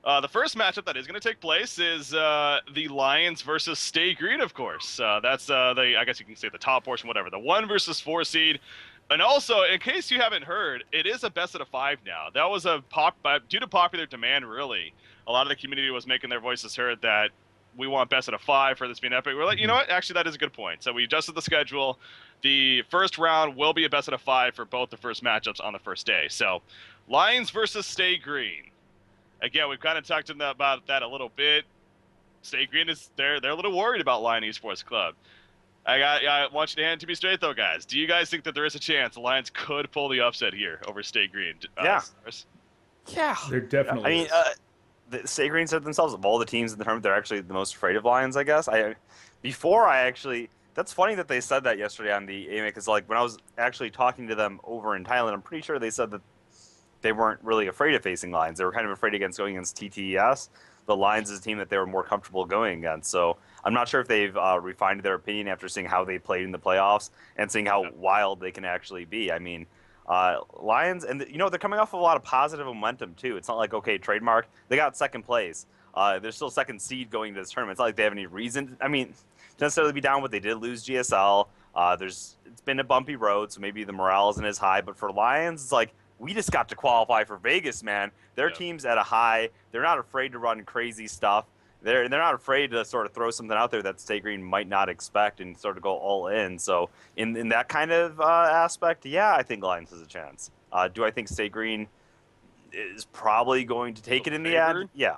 A: the first matchup that is going to take place is the Lions versus Stay Green, of course. That's I guess you can say the top portion, whatever. The 1 versus 4 seed. And also, in case you haven't heard, it is a best of 5 now. That was due to popular demand, really. A lot of the community was making their voices heard that we want best of 5 for this being epic. We're like, you know what? Actually, that is a good point. So we adjusted the schedule. The first round will be a best of 5 for both the first matchups on the first day. So Lions versus Stay Green. Again, we've kind of talked about that a little bit. Stay Green they're a little worried about Lion Esports Club. I want you to hand it to me straight though, guys. Do you guys think that there is a chance the Lions could pull the upset here over Stay Green?
C: Yeah.
B: Yeah. They're definitely.
C: The Stay Green said themselves, of all the teams in the tournament, they're actually the most afraid of Lions, I guess. That's funny that they said that yesterday on the AMA, because when I was actually talking to them over in Thailand, I'm pretty sure they said that they weren't really afraid of facing Lions. They were kind of afraid going against TTES. The Lions is a team that they were more comfortable going against. So I'm not sure if they've refined their opinion after seeing how they played in the playoffs and seeing how wild they can actually be. I mean, Lions, and they're coming off of a lot of positive momentum too. It's not like, okay, Trademark, they got second place. They're still second seed going into this tournament. It's not like they have any reason, to necessarily be down, but they did lose GSL. It's been a bumpy road, so maybe the morale isn't as high. But for Lions, it's like, we just got to qualify for Vegas, man. Their team's at a high. They're not afraid to run crazy stuff. They're not afraid to sort of throw something out there that Stay Green might not expect and sort of go all in. So in that kind of aspect, yeah, I think Lions has a chance. Do I think Stay Green is probably going to take it in the end? Yeah.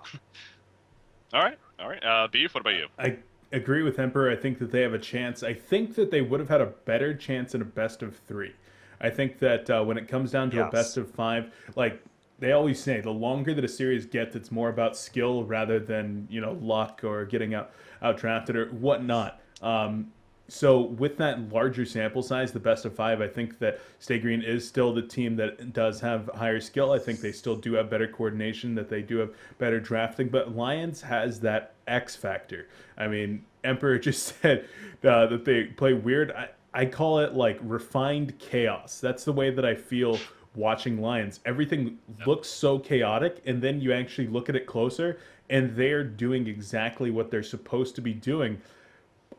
A: All right. Beef, what about you?
B: I agree with Emperor. I think that they have a chance. I think that they would have had a better chance in a best of 3. I think that when it comes down to a best of 5, like they always say, the longer that a series gets, it's more about skill rather than, luck or getting out drafted or whatnot. So with that larger sample size, the best of 5, I think that Stay Green is still the team that does have higher skill. I think they still do have better coordination, that they do have better drafting. But Lions has that X factor. I mean, Emperor just said that they play weird. I call it like refined chaos. That's the way that I feel watching Lions. Everything looks so chaotic, and then you actually look at it closer, and they're doing exactly what they're supposed to be doing.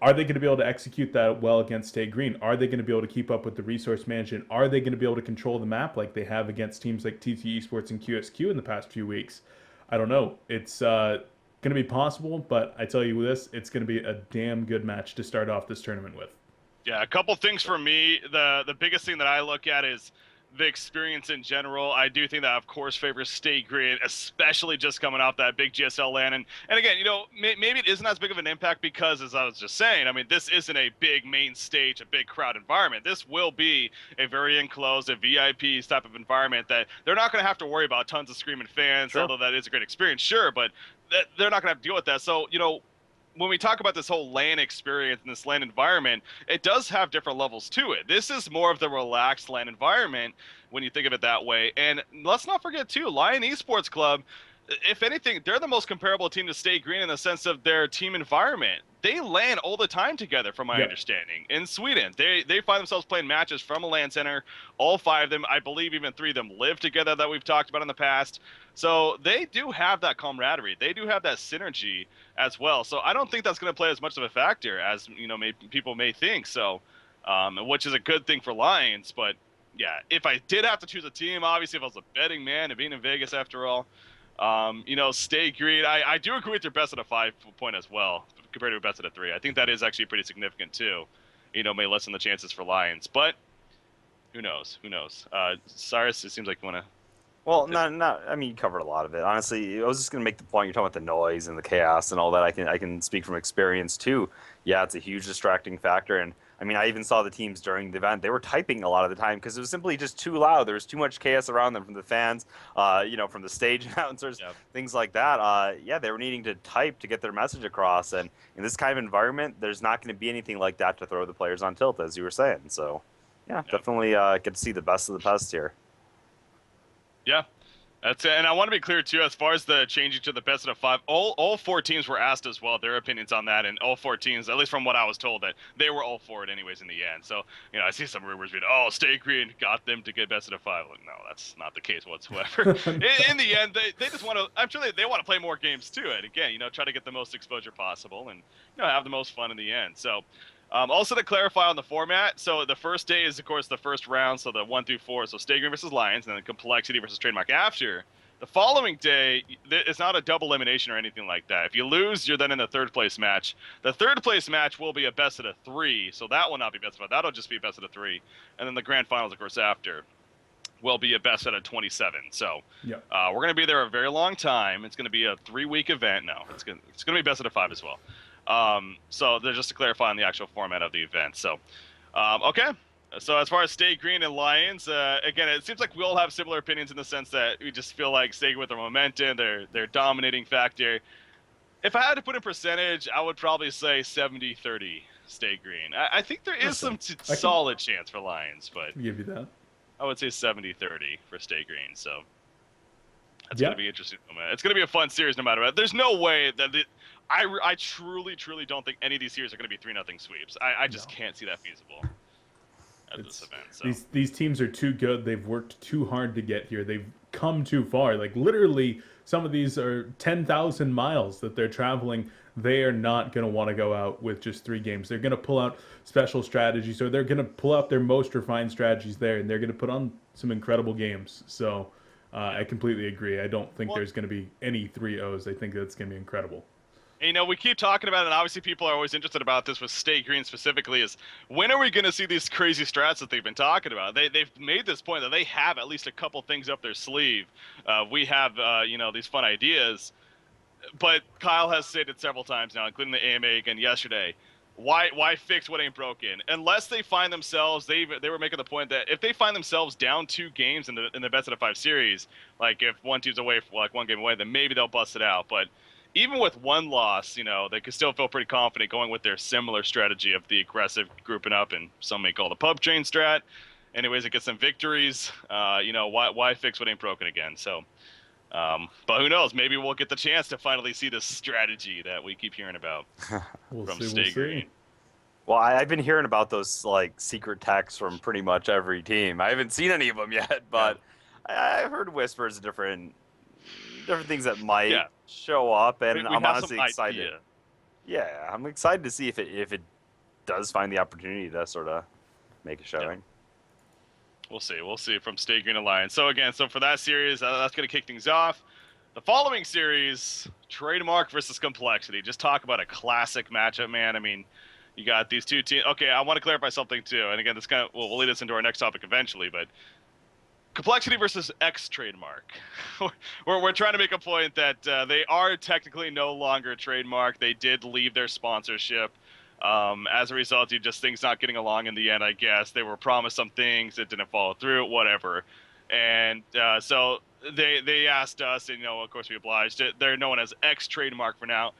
B: Are they going to be able to execute that well against Stay Green? Are they going to be able to keep up with the resource management? Are they going to be able to control the map like they have against teams like TT Esports and QSQ in the past few weeks? I don't know. It's going to be possible, but I tell you this, it's going to be a damn good match to start off this tournament with.
A: Yeah, a couple things for me. The biggest thing that I look at is the experience in general, I do think that, of course, favors Stay Green, especially just coming off that big GSL land. And again, maybe it isn't as big of an impact because, as I was just saying, I mean, this isn't a big main stage, a big crowd environment. This will be a very enclosed, a VIP type of environment that they're not going to have to worry about tons of screaming fans,
C: Sure.
A: although that is a great experience, sure, but they're not going to have to deal with that. So, when we talk about this whole LAN experience and this LAN environment, it does have different levels to it. This is more of the relaxed LAN environment when you think of it that way. And let's not forget, too, Lion Esports Club, if anything, they're the most comparable team to Stay Green in the sense of their team environment. They LAN all the time together, from my understanding, in Sweden. They find themselves playing matches from a LAN center. All 5 of them, I believe even 3 of them live together that we've talked about in the past. So they do have that camaraderie. They do have that synergy as well. So I don't think that's going to play as much of a factor as people may think. So, which is a good thing for Lions. But yeah, if I did have to choose a team, obviously if I was a betting man and being in Vegas after all, Stay Green. I do agree with your best at a 5 point as well compared to a best at a 3. I think that is actually pretty significant too. May lessen the chances for Lions, but who knows? Cyrus, it seems like you want to.
C: Well, I mean, you covered a lot of it. Honestly, I was just going to make the point. You're talking about the noise and the chaos and all that. I can speak from experience too. Yeah, it's a huge distracting factor. And I mean, I even saw the teams during the event. They were typing a lot of the time because it was simply just too loud. There was too much chaos around them from the fans, from the stage announcers, things like that. They were needing to type to get their message across. And in this kind of environment, there's not going to be anything like that to throw the players on tilt, as you were saying. So, definitely get to see the best of the best here.
A: Yeah, that's it. And I want to be clear too, as far as the changing to the best of 5, all 4 teams were asked as well their opinions on that, and all 4 teams, at least from what I was told, that they were all for it anyways in the end. So I see some rumors being, Stay Green got them to get best of 5. Like, no, that's not the case whatsoever. in the end, they just want to. I'm sure they want to play more games too, and again, try to get the most exposure possible and have the most fun in the end. So. Also to clarify on the format, so the first day is, of course, the first round, so the 1 through 4, so Stay Green versus Lions, and then Complexity versus Trademark after. The following day, it's not a double elimination or anything like that. If you lose, you're then in the 3rd place match. The 3rd place match will be a best of 3, so that will not be best of 5. That'll just be best of 3. And then the grand finals, of course, after will be a best out of 27. So we're going to be there a very long time. It's going to be a 3-week event. No, it's going to be best out of 5 as well. So they're just to clarify on the actual format of the event. So, okay. So as far as Stay Green and Lions, again, it seems like we all have similar opinions in the sense that we just feel like Stay Green with their momentum, their dominating factor. If I had to put in percentage, I would probably say 70-30 Stay Green. I think there is some solid chance for Lions, but
B: I'll give you that.
A: I would say 70-30 for Stay Green. So that's going to be interesting. It's going to be a fun series no matter what. There's no way that I truly don't think any of these series are going to be 3-0 sweeps. I just can't see that feasible at this event. So.
B: These teams are too good. They've worked too hard to get here. They've come too far. Like, literally, some of these are 10,000 miles that they're traveling. They are not going to want to go out with just 3 games. They're going to pull out special strategies, or they're going to pull out their most refined strategies there, and they're going to put on some incredible games. So I completely agree. I don't think there's going to be any 3-0s. I think that's going to be incredible.
A: And, we keep talking about it, and obviously people are always interested about this with Stay Green specifically, is when are we going to see these crazy strats that they've been talking about? They've made this point that they have at least a couple things up their sleeve. We have, these fun ideas. But Kyle has stated several times now, including the AMA again yesterday, why fix what ain't broken? Unless they find themselves, they were making the point that if they find themselves down 2 games in the best of 5 series, like if one team's away for like 1 game away, then maybe they'll bust it out. But even with 1 loss, they could still feel pretty confident going with their similar strategy of the aggressive grouping up, and some may call the pub train strat. Anyways, it gets some victories. Why fix what ain't broken again? So, but who knows? Maybe we'll get the chance to finally see this strategy that we keep hearing about from Stay Green.
C: Well, I've been hearing about those secret texts from pretty much every team. I haven't seen any of them yet, but I've heard whispers of different things that might show up, and I'm honestly excited. Idea. Yeah, I'm excited to see if it does find the opportunity to sort of make a showing.
A: Yeah. We'll see from Stay Green Alliance. So again, for that series, that's going to kick things off. The following series, Trademark versus Complexity. Just talk about a classic matchup, man. I mean, you got these 2 teams. Okay, I want to clarify something too. And again, this we'll lead us into our next topic eventually, but Complexity versus X Trademark. we're trying to make a point that they are technically no longer Trademark. They did leave their sponsorship. As a result, things not getting along in the end, I guess. They were promised some things, it didn't follow through, whatever. And so they asked us, and of course we obliged. They're known as X Trademark for now.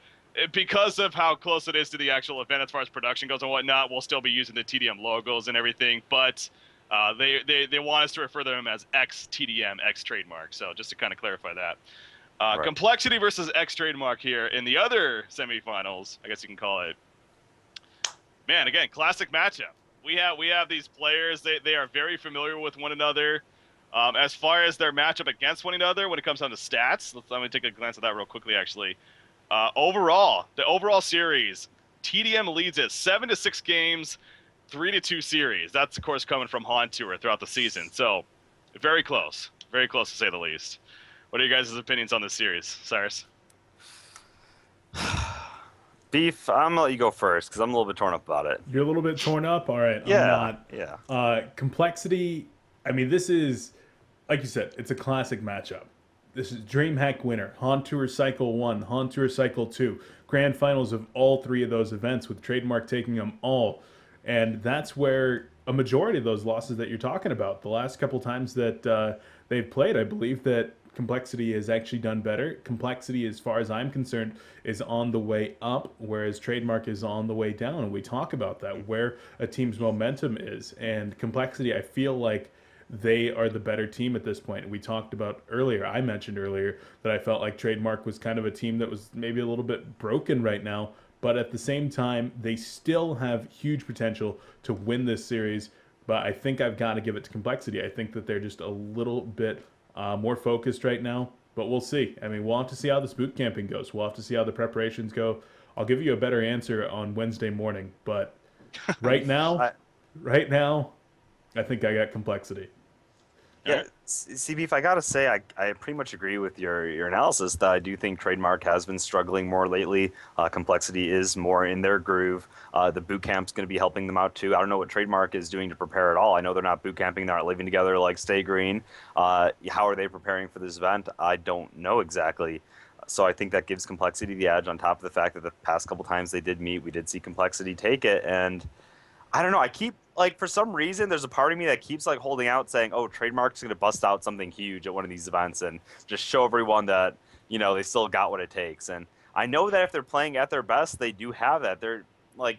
A: Because of how close it is to the actual event as far as production goes and whatnot, we'll still be using the TDM logos and everything, but they want us to refer to them as X TDM, X Trademark. So just to kind of clarify that. Right. Complexity versus X Trademark here in the other semifinals, I guess you can call it. Man, again, classic matchup. We have these players. They are very familiar with one another. As far as their matchup against one another, when it comes down to stats, let me take a glance at that real quickly. Actually, the overall series, TDM leads it 7-6 games, 3-2 series. That's of course coming from HoN Tour throughout the season. So very close to say the least. What are you guys' opinions on this series, Cyrus?
C: Beef, I'm gonna let you go first because I'm a little bit torn up about it.
B: You're a little bit torn up? All right.
C: Yeah.
B: I'm not.
C: Yeah.
B: Complexity, I mean, this is, like you said, it's a classic matchup. This is DreamHack winner, HoN Tour Cycle 1, HoN Tour Cycle 2, grand finals of all three of those events with Trademark taking them all. And that's where a majority of those losses that you're talking about, the last couple times that they've played, I believe that Complexity has actually done better. Complexity, as far as I'm concerned, is on the way up, whereas Trademark is on the way down. And we talk about that, where a team's momentum is. And Complexity, I feel like they are the better team at this point. We talked about earlier, I mentioned earlier, that I felt like Trademark was kind of a team that was maybe a little bit broken right now. But at the same time, they still have huge potential to win this series. But I think I've got to give it to Complexity. I think that they're just a little bit more focused right now, but we'll see. I mean, we'll have to see how this boot camping goes. We'll have to see how the preparations go. I'll give you a better answer on Wednesday morning, but right now, I think I got Complexity.
C: Yeah, CB, I gotta say, I pretty much agree with your analysis that I do think Trademark has been struggling more lately. Complexity is more in their groove. The boot camp's going to be helping them out too. I don't know what Trademark is doing to prepare at all. I know they're not boot camping, they're not living together like Stay Green. How are they preparing for this event? I don't know exactly. So I think that gives Complexity the edge on top of the fact that the past couple times they did meet, we did see Complexity take it. And I don't know, I keep, for some reason, there's a part of me that keeps, holding out saying, oh, Trademark's going to bust out something huge at one of these events and just show everyone that, they still got what it takes. And I know that if they're playing at their best, they do have that. They're,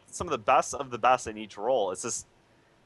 C: some of the best in each role. It's just,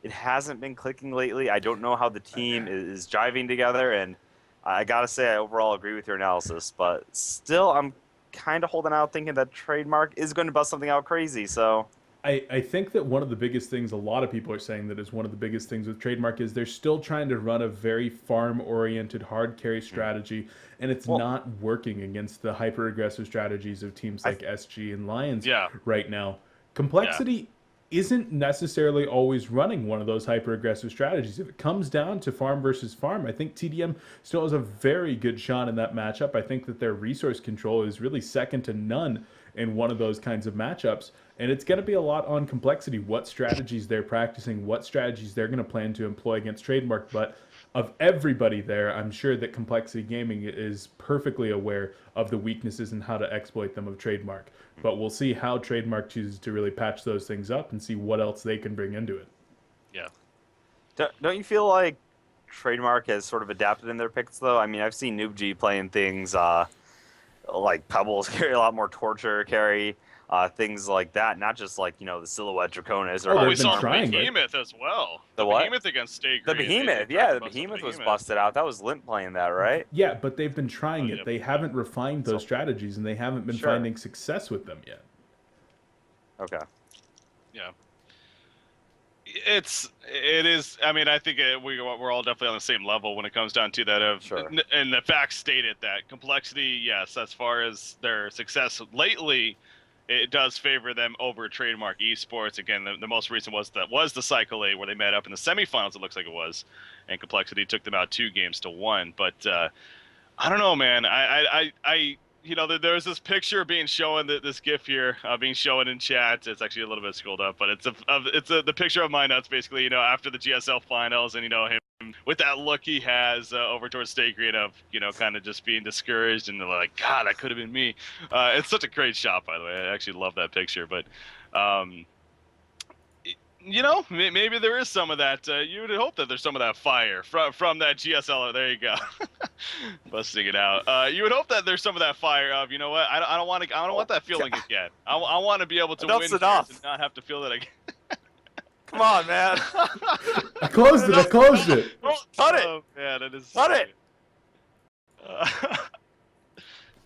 C: it hasn't been clicking lately. I don't know how the team is jiving together, and I got to say, I overall agree with your analysis. But still, I'm kind of holding out thinking that Trademark is going to bust something out crazy, so...
B: I think that one of the biggest things, a lot of people are saying that is one of the biggest things with Trademark, is they're still trying to run a very farm-oriented hard carry strategy, and it's not working against the hyper-aggressive strategies of teams like SG and Lions right now. Complexity isn't necessarily always running one of those hyper-aggressive strategies. If it comes down to farm versus farm, I think TDM still has a very good shot in that matchup. I think that their resource control is really second to none in one of those kinds of matchups. And it's going to be a lot on Complexity, what strategies they're practicing, what strategies they're going to plan to employ against Trademark. But of everybody there, I'm sure that Complexity Gaming is perfectly aware of the weaknesses and how to exploit them of Trademark. But we'll see how Trademark chooses to really patch those things up and see what else they can bring into it.
A: Yeah.
C: Don't you feel like Trademark has sort of adapted in their picks, though? I mean, I've seen Noobg playing things like Pebbles carry a lot more torture carry. Things like that, not just the Silhouette Draconis. Or
A: we saw Behemoth as well. The
C: what?
A: Behemoth against Stay
C: The
A: Green.
C: Behemoth, the Behemoth was busted out. That was Limp playing that, right?
B: Yeah, but they've been trying it. They haven't refined those strategies, and they haven't been finding success with them yet.
C: Okay.
A: Yeah. It is. I mean, I think we're all definitely on the same level when it comes down to that. And the facts stated that Complexity, yes, as far as their success lately, it does favor them over Trademark Esports. Again, the most recent was the Cycle 8 where they met up in the semifinals. It looks like it was, and Complexity took them out 2-1. But I don't know, man. There's this picture being shown, this GIF here being shown in chat. It's actually a little bit scrolled up, but it's the picture of my nuts basically. After the GSL finals, and him with that look he has over towards Stay Green of, kind of just being discouraged and like, God, that could have been me. It's such a great shot, by the way. I actually love that picture. But, maybe there is some of that. You would hope that there's some of that fire from that GSL. There you go. Busting it out. You would hope that there's some of that fire of, you know what? I don't want that feeling again. I want to be able to win
C: enough.
A: and not have to feel that again.
C: Come on, man.
B: I closed it.
C: Cut it.
A: Oh, man, that is.
C: Cut it.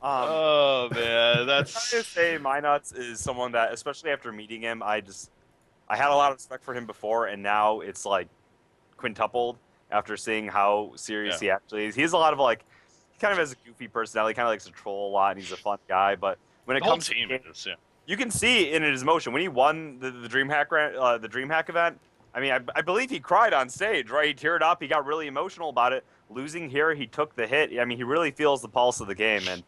A: Oh man, that's.
C: I say Minuts is someone that, especially after meeting him, I had a lot of respect for him before, and now it's like quintupled after seeing how serious he actually is. He has a lot of he kind of has a goofy personality, kind of likes to troll a lot, and he's a fun guy. But when it comes to games, you can see in his emotion when he won the DreamHack event. I mean, I believe he cried on stage, right? He teared up. He got really emotional about it. Losing here, he took the hit. I mean, he really feels the pulse of the game, and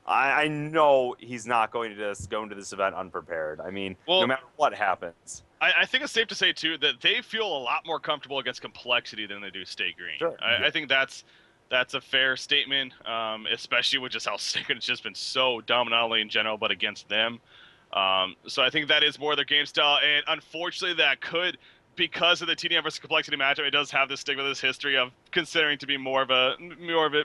C: I know he's not going to just go into this event unprepared. I mean, no matter what happens.
A: I think it's safe to say, too, that they feel a lot more comfortable against Complexity than they do Stay Green.
C: Sure.
A: I think that's a fair statement, especially with just how Stay Green has just been so dominant, not only in general, but against them. So I think that is more their game style, and unfortunately that could, because of the TDM versus Complexity matchup, it does have this stigma, this history of considering to be more of a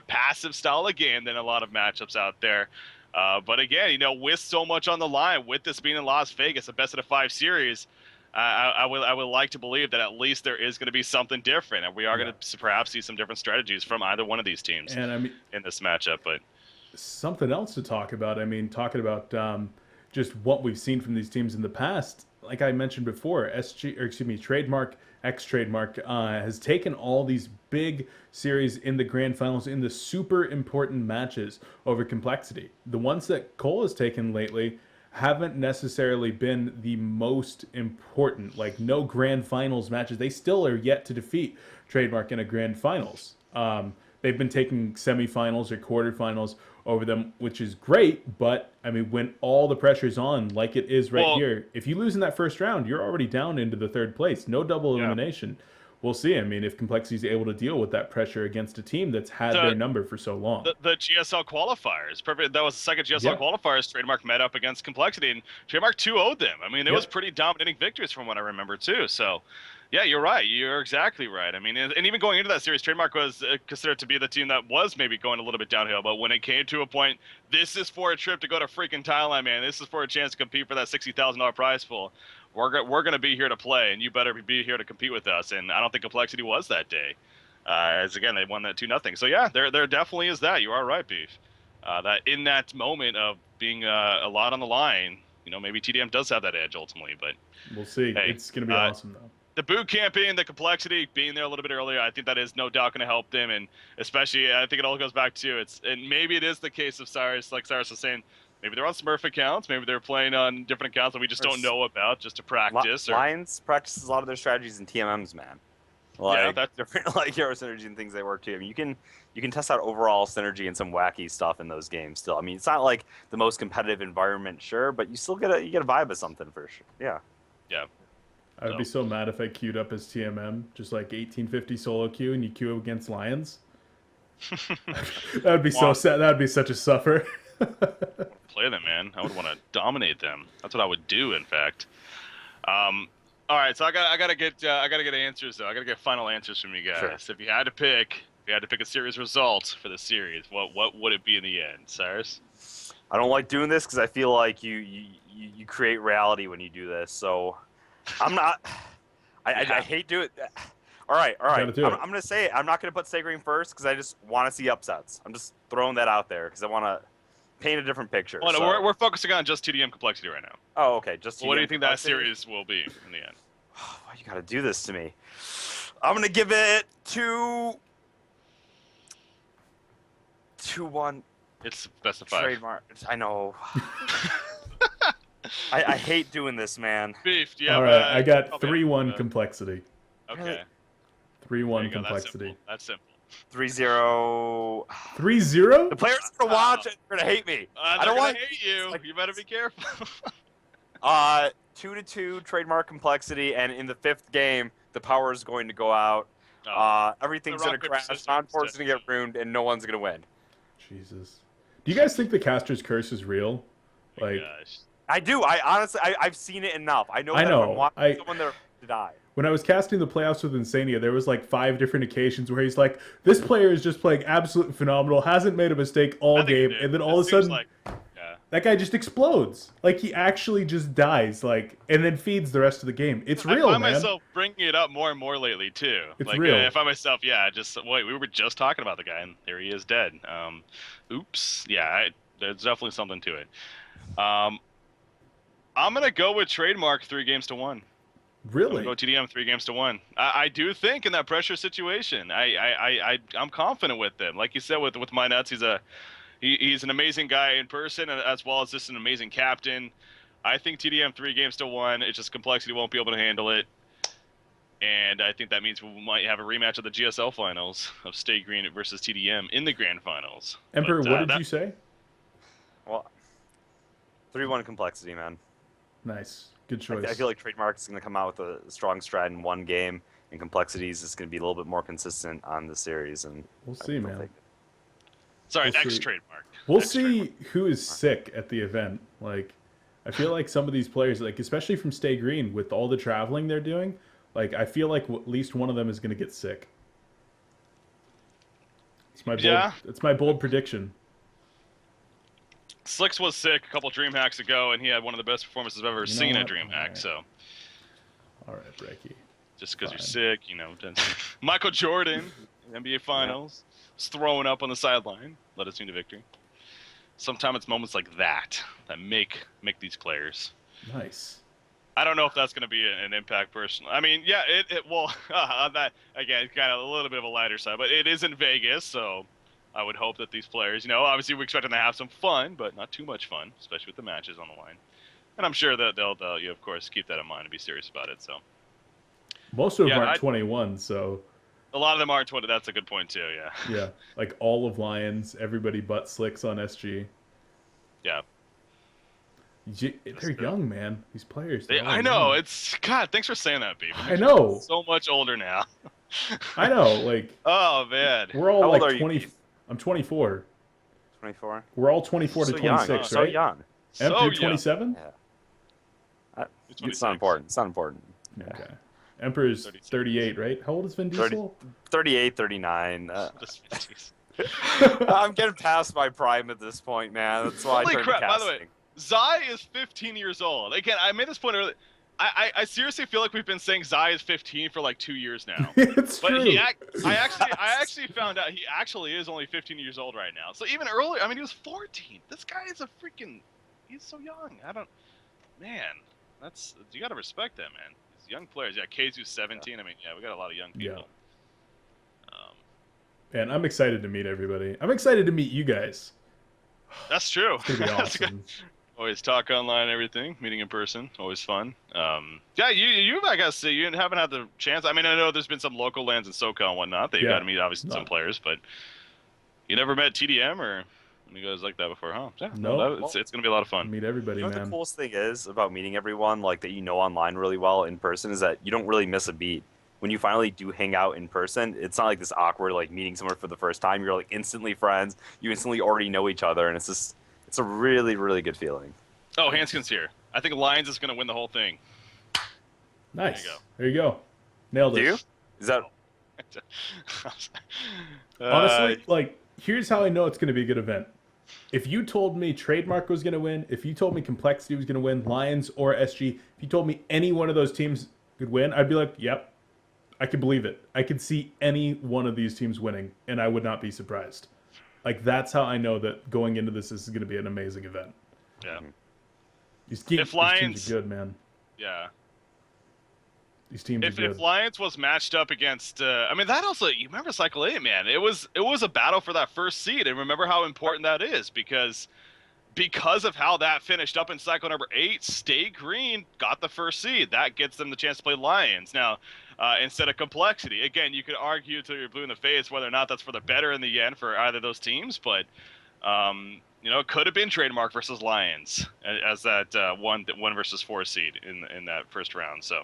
A: passive style of game than a lot of matchups out there. But again, with so much on the line, with this being in Las Vegas, a best of the 5 series, I would like to believe that at least there is going to be something different, and we are going to perhaps see some different strategies from either one of these teams in this matchup. But
B: something else to talk about. I mean, talking about just what we've seen from these teams in the past. Like I mentioned before, Trademark, Trademark has taken all these big series in the grand finals, in the super important matches over Complexity. The ones that Cole has taken lately haven't necessarily been the most important, like no grand finals matches. They still are yet to defeat Trademark in a grand finals. They've been taking semifinals or quarterfinals over them, which is great, but I mean, when all the pressure's on, like it is here, if you lose in that first round, you're already down into the 3rd place. No double elimination. We'll see. I mean, if Complexity is able to deal with that pressure against a team that's had their number for so long.
A: The GSL qualifiers, perfect. That was the second GSL qualifiers. Trademark met up against Complexity, and Trademark 2-0'd them. I mean, it was pretty dominating victories from what I remember too. So, yeah, you're right. You're exactly right. I mean, and even going into that series, Trademark was considered to be the team that was maybe going a little bit downhill. But when it came to a point, this is for a trip to go to freaking Thailand, man. This is for a chance to compete for that $60,000 prize pool. We're going to be here to play, and you better be here to compete with us. And I don't think Complexity was that day. As again, they won that 2-0. So yeah, there definitely is that. You are right, Beef. That in that moment of being a lot on the line, maybe TDM does have that edge ultimately. But
B: we'll see. Hey, it's going to be awesome though.
A: The boot camping, the Complexity, being there a little bit earlier, I think that is no doubt going to help them. And especially, I think it all goes back to and maybe it is the case of Cyrus, like Cyrus was saying. Maybe they're on Smurf accounts. Maybe they're playing on different accounts that we just don't know about just to practice.
C: Lions practices a lot of their strategies in TMMs, man. That's different, like Hero Synergy and things they work too. I mean, you can test out overall synergy and some wacky stuff in those games still. I mean, it's not like the most competitive environment, sure, but you still get a vibe of something for sure. Yeah.
A: Yeah.
B: I would be so mad if I queued up as TMM, just like 1850 solo queue, and you queue against Lions. That would be so sad. That would be such a suffer.
A: Play them, man. I would want to dominate them. That's what I would do, in fact. All right, so I gotta get answers though. I gotta get final answers from you guys. Sure. So if you had to pick a series result for the series, what would it be in the end, Cyrus?
C: I don't like doing this because I feel like you create reality when you do this. So I'm not. I hate doing it. All right. I'm gonna say it. I'm not gonna put Stay Green first because I just want to see upsets. I'm just throwing that out there because I want to paint a different picture.
A: Oh, no, we're focusing on just TDM Complexity right now.
C: Oh, okay. Just TDM
A: what do you think
C: Complexity?
A: That series will be in the end?
C: Why you gotta do this to me? I'm gonna give it 2-1.
A: It's best of 5.
C: Trademark. I know. I hate doing this, man.
A: Beef, do you have,
B: all right, I got 3-1 Complexity.
A: Okay.
B: 3-1 Complexity.
A: That's simple.
C: 3-0.
B: 3-0?
C: The players are gonna watch it. They're gonna hate me.
A: I don't want to hate you. You better be careful.
C: 2-2 Trademark Complexity, and in the 5th game, the power is going to go out. Everything's
A: The
C: gonna
A: rock, paper,
C: crash.
A: scissors
C: Non-port's
A: test.
C: gonna get ruined, and no one's gonna win.
B: Jesus. Do you guys think the caster's curse is real? Like,
A: Gosh.
C: I do. I honestly, I've seen it enough. I know
B: I
C: that
B: know.
C: from watching someone that to die.
B: when I was casting the playoffs with Insania, there was like 5 different occasions where he's like, this player is just playing absolutely phenomenal, hasn't made a mistake all game, and then all of a sudden, that guy just explodes. Like, he actually just dies, like, and then feeds the rest of the game. It's real,
A: I find
B: man.
A: myself bringing it up more and more lately, too.
B: It's
A: like,
B: real.
A: I find myself, wait, we were just talking about the guy, and there he is dead. Oops. Yeah, there's definitely something to it. I'm going to go with Trademark 3-1.
B: Really?
A: I'm going to go TDM 3-1. I do think in that pressure situation, I'm confident with them. Like you said, with my nuts, he's an amazing guy in person, as well as just an amazing captain. I think TDM 3-1. It's just Complexity won't be able to handle it. And I think that means we might have a rematch of the GSL finals of Stay Green versus TDM in the grand finals.
B: Emperor, what did you say?
C: Well, 3-1 Complexity, man.
B: Nice. Good choice.
C: I feel like Trademark is going to come out with a strong strat in one game, and Complexities is going to be a little bit more consistent on the series. And
B: we'll see, man.
A: Sorry,
B: We'll
A: X
B: see.
A: Trademark.
B: We'll
A: X
B: see
A: Trademark.
B: who is sick at the event. Like, I feel like some of these players, like especially from Stay Green, with all the traveling they're doing, like I feel like at least one of them is going to get sick. It's my bold prediction.
A: Slicks was sick a couple DreamHacks ago, and he had one of the best performances I've ever seen at DreamHack.
B: Alright.
A: So,
B: All right, Brecky.
A: just because you're
B: Fine.
A: sick, Michael Jordan, NBA Finals, was throwing up on the sideline, led his team to victory. Sometimes it's moments like that make these players.
B: Nice.
A: I don't know if that's going to be an impact personally. I mean, yeah, that again, kind of a little bit of a lighter side, but it is in Vegas, so I would hope that these players, obviously we expect them to have some fun, but not too much fun, especially with the matches on the line. And I'm sure that they'll of course, keep that in mind and be serious about it. So
B: Most of them aren't 21, so
A: a lot of them aren't 20. That's a good point too. Yeah.
B: yeah, like all of Lions, everybody but Slicks on SG.
A: Yeah.
B: They're young, man. These players.
A: I know. It's God. Thanks for saying that, Beaver.
B: I know.
A: So much older now.
B: I know. Like.
A: Oh man.
B: We're all
C: How old
B: like
C: are
B: 20.
C: You?
B: I'm 24.
C: 24.
B: We're all 24 to
C: So
B: 26,
C: young.
B: right?
C: So young.
B: Emp,
A: So
B: you're 27.
C: Yeah. It's not important. It's not important.
B: Okay. Emperor's 38, right? How old is Vin Diesel?
C: 38, 39. I'm getting past my prime at this point, man. That's why
A: Holy
C: I turned
A: crap!
C: to
A: By
C: casting.
A: the way, Zai is 15 years old. Again, I made this point earlier. I seriously feel like we've been saying Zai is 15 for like 2 years now.
B: It's
A: But
B: true.
A: I actually found out he actually is only 15 years old right now. So even earlier, I mean, he was 14. This guy is he's so young. You gotta respect that, man. These young players. Yeah, Keizu's 17. I mean, yeah, we got a lot of young people.
B: And I'm excited to meet everybody. I'm excited to meet you guys.
A: That's true.
B: It's gonna be awesome.
A: Always talk online, everything. Meeting in person, always fun. Yeah, you I gotta say, you haven't had the chance. I mean, I know there's been some local lands in SoCal and whatnot that you got to meet, obviously, some players, but you never met TDM or you guys like that before, huh? Yeah,
B: No.
A: It's gonna be a lot of fun.
B: Meet everybody,
C: You know what
B: man.
C: the coolest thing is about meeting everyone, like that you know online really well in person, is that you don't really miss a beat. When you finally do hang out in person, it's not like this awkward, like meeting someone for the first time. You're like instantly friends. You instantly already know each other, and it's a really, really good feeling.
A: Oh, Hanskin's here. I think Lions is gonna win the whole thing.
B: Nice. There you go. Nailed it.
C: Do you? Is that
B: Honestly, like, here's how I know it's going to be a good event. If you told me Trademark was going to win, if you told me Complexity was going to win, Lions or SG, if you told me any one of those teams could win, I'd be like, yep, I could believe it. I could see any one of these teams winning, and I would not be surprised. Like, that's how I know that going into this is going to be an amazing event.
A: Yeah.
B: These
A: If Lions,
B: teams are good, man.
A: Yeah.
B: These teams are good.
A: If Lions was matched up against, I mean, that also, you remember Cycle 8, man. It was a battle for that first seed, and remember how important that is because of how that finished up in Cycle number 8, Stay Green got the first seed. That gets them the chance to play Lions. Now, instead of Complexity. Again, you could argue till you're blue in the face whether or not that's for the better in the end for either of those teams, but It could have been Trademark versus Lions as that 1 versus 4 seed in that first round. So,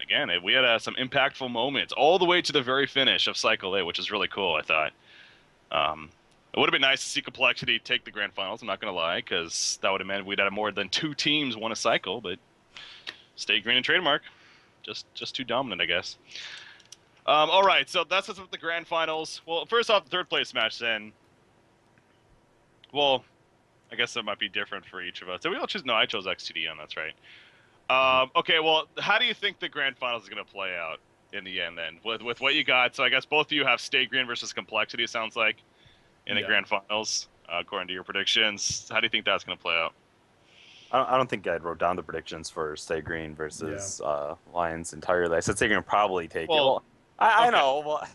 A: again, we had some impactful moments all the way to the very finish of Cycle A, which is really cool, I thought. It would have been nice to see Complexity take the grand finals, I'm not going to lie, because that would have meant we'd have more than 2 teams won a cycle, but Stay Green and Trademark, just too dominant, I guess. All right, so that's what's with the grand finals. Well, first off, the third place match then. Well, I guess that might be different for each of us. Did we all choose? No, I chose XTD on. That's right. Okay, well, how do you think the grand finals is going to play out in the end then? With what you got, so I guess both of you have Stay Green versus Complexity, it sounds like, in the grand finals, according to your predictions. How do you think that's going to play out?
C: I don't think I wrote down the predictions for Stay Green versus Lions entirely. I said Stay Green would probably take it. Well, I know. Well,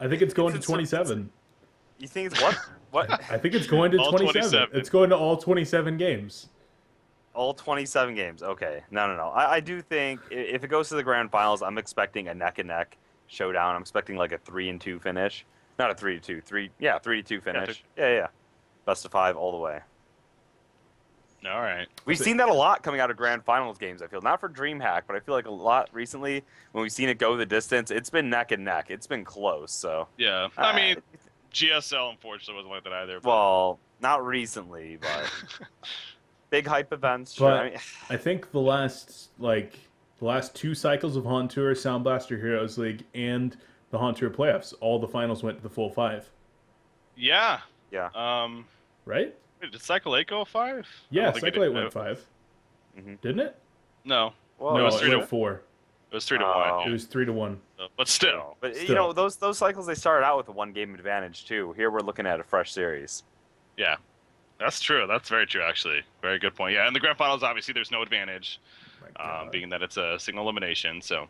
B: I think it's going to 27.
C: You think it's what? What?
B: I think it's going to 27. It's going to all 27 games.
C: All 27 games. Okay. No. I do think if it goes to the grand finals, I'm expecting a neck-and-neck showdown. I'm expecting like a 3-2 finish. Not a 3-2. 3-2 finish. Yeah. Best of 5 all the way.
A: All right.
C: We've seen that a lot coming out of grand finals games, I feel. Not for DreamHack, but I feel like a lot recently when we've seen it go the distance, it's been neck and neck. It's been close, so.
A: Yeah. I mean, GSL, unfortunately, wasn't like that either. But...
C: Well, not recently, but big hype events. Sure.
B: But I think the last 2 cycles of HoN Tour, Sound Blaster Heroes League, and the HoN Tour playoffs, all the finals went to the full 5.
A: Yeah.
B: Right?
A: Wait, did Cycle 8 go 5?
B: Yeah, Cycle 8 went 5. Didn't it?
A: No.
B: Well, no, it went 4.
A: It was 3-1.
B: It was 3-1.
A: But still.
C: But those cycles, they started out with a 1-game advantage too. Here we're looking at a fresh series.
A: Yeah, that's true. That's very true, actually. Very good point. Yeah, in the grand finals, obviously, there's no advantage, being that it's a single elimination. So,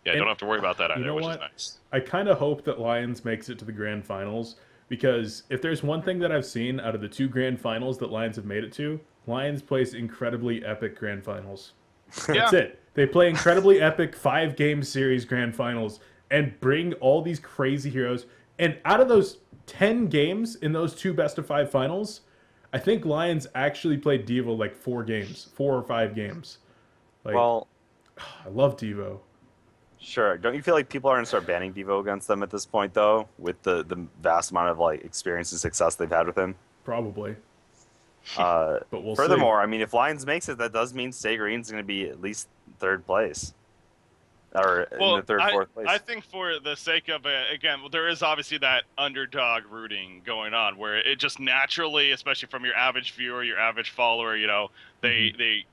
A: yeah, don't have to worry about that either, which is nice.
B: I kind of hope that Lions makes it to the grand finals, because if there's one thing that I've seen out of the 2 grand finals that Lions have made it to, Lions plays incredibly epic grand finals. That's it. They play incredibly epic 5-game series grand finals and bring all these crazy heroes. And out of those 10 games in those 2 best-of-5 finals, I think Lions actually played Devo like 4 or 5 games. I love Devo.
C: Sure. Don't you feel like people are going to start banning Devo against them at this point, though, with the vast amount of experience and success they've had with him?
B: Probably.
C: But furthermore, I mean, if Lions makes it, that does mean Stay Green's going to be at least 3rd place. Or in the 3rd, 4th place.
A: I think for the sake of it, again, there is obviously that underdog rooting going on where it just naturally, especially from your average viewer, your average follower, they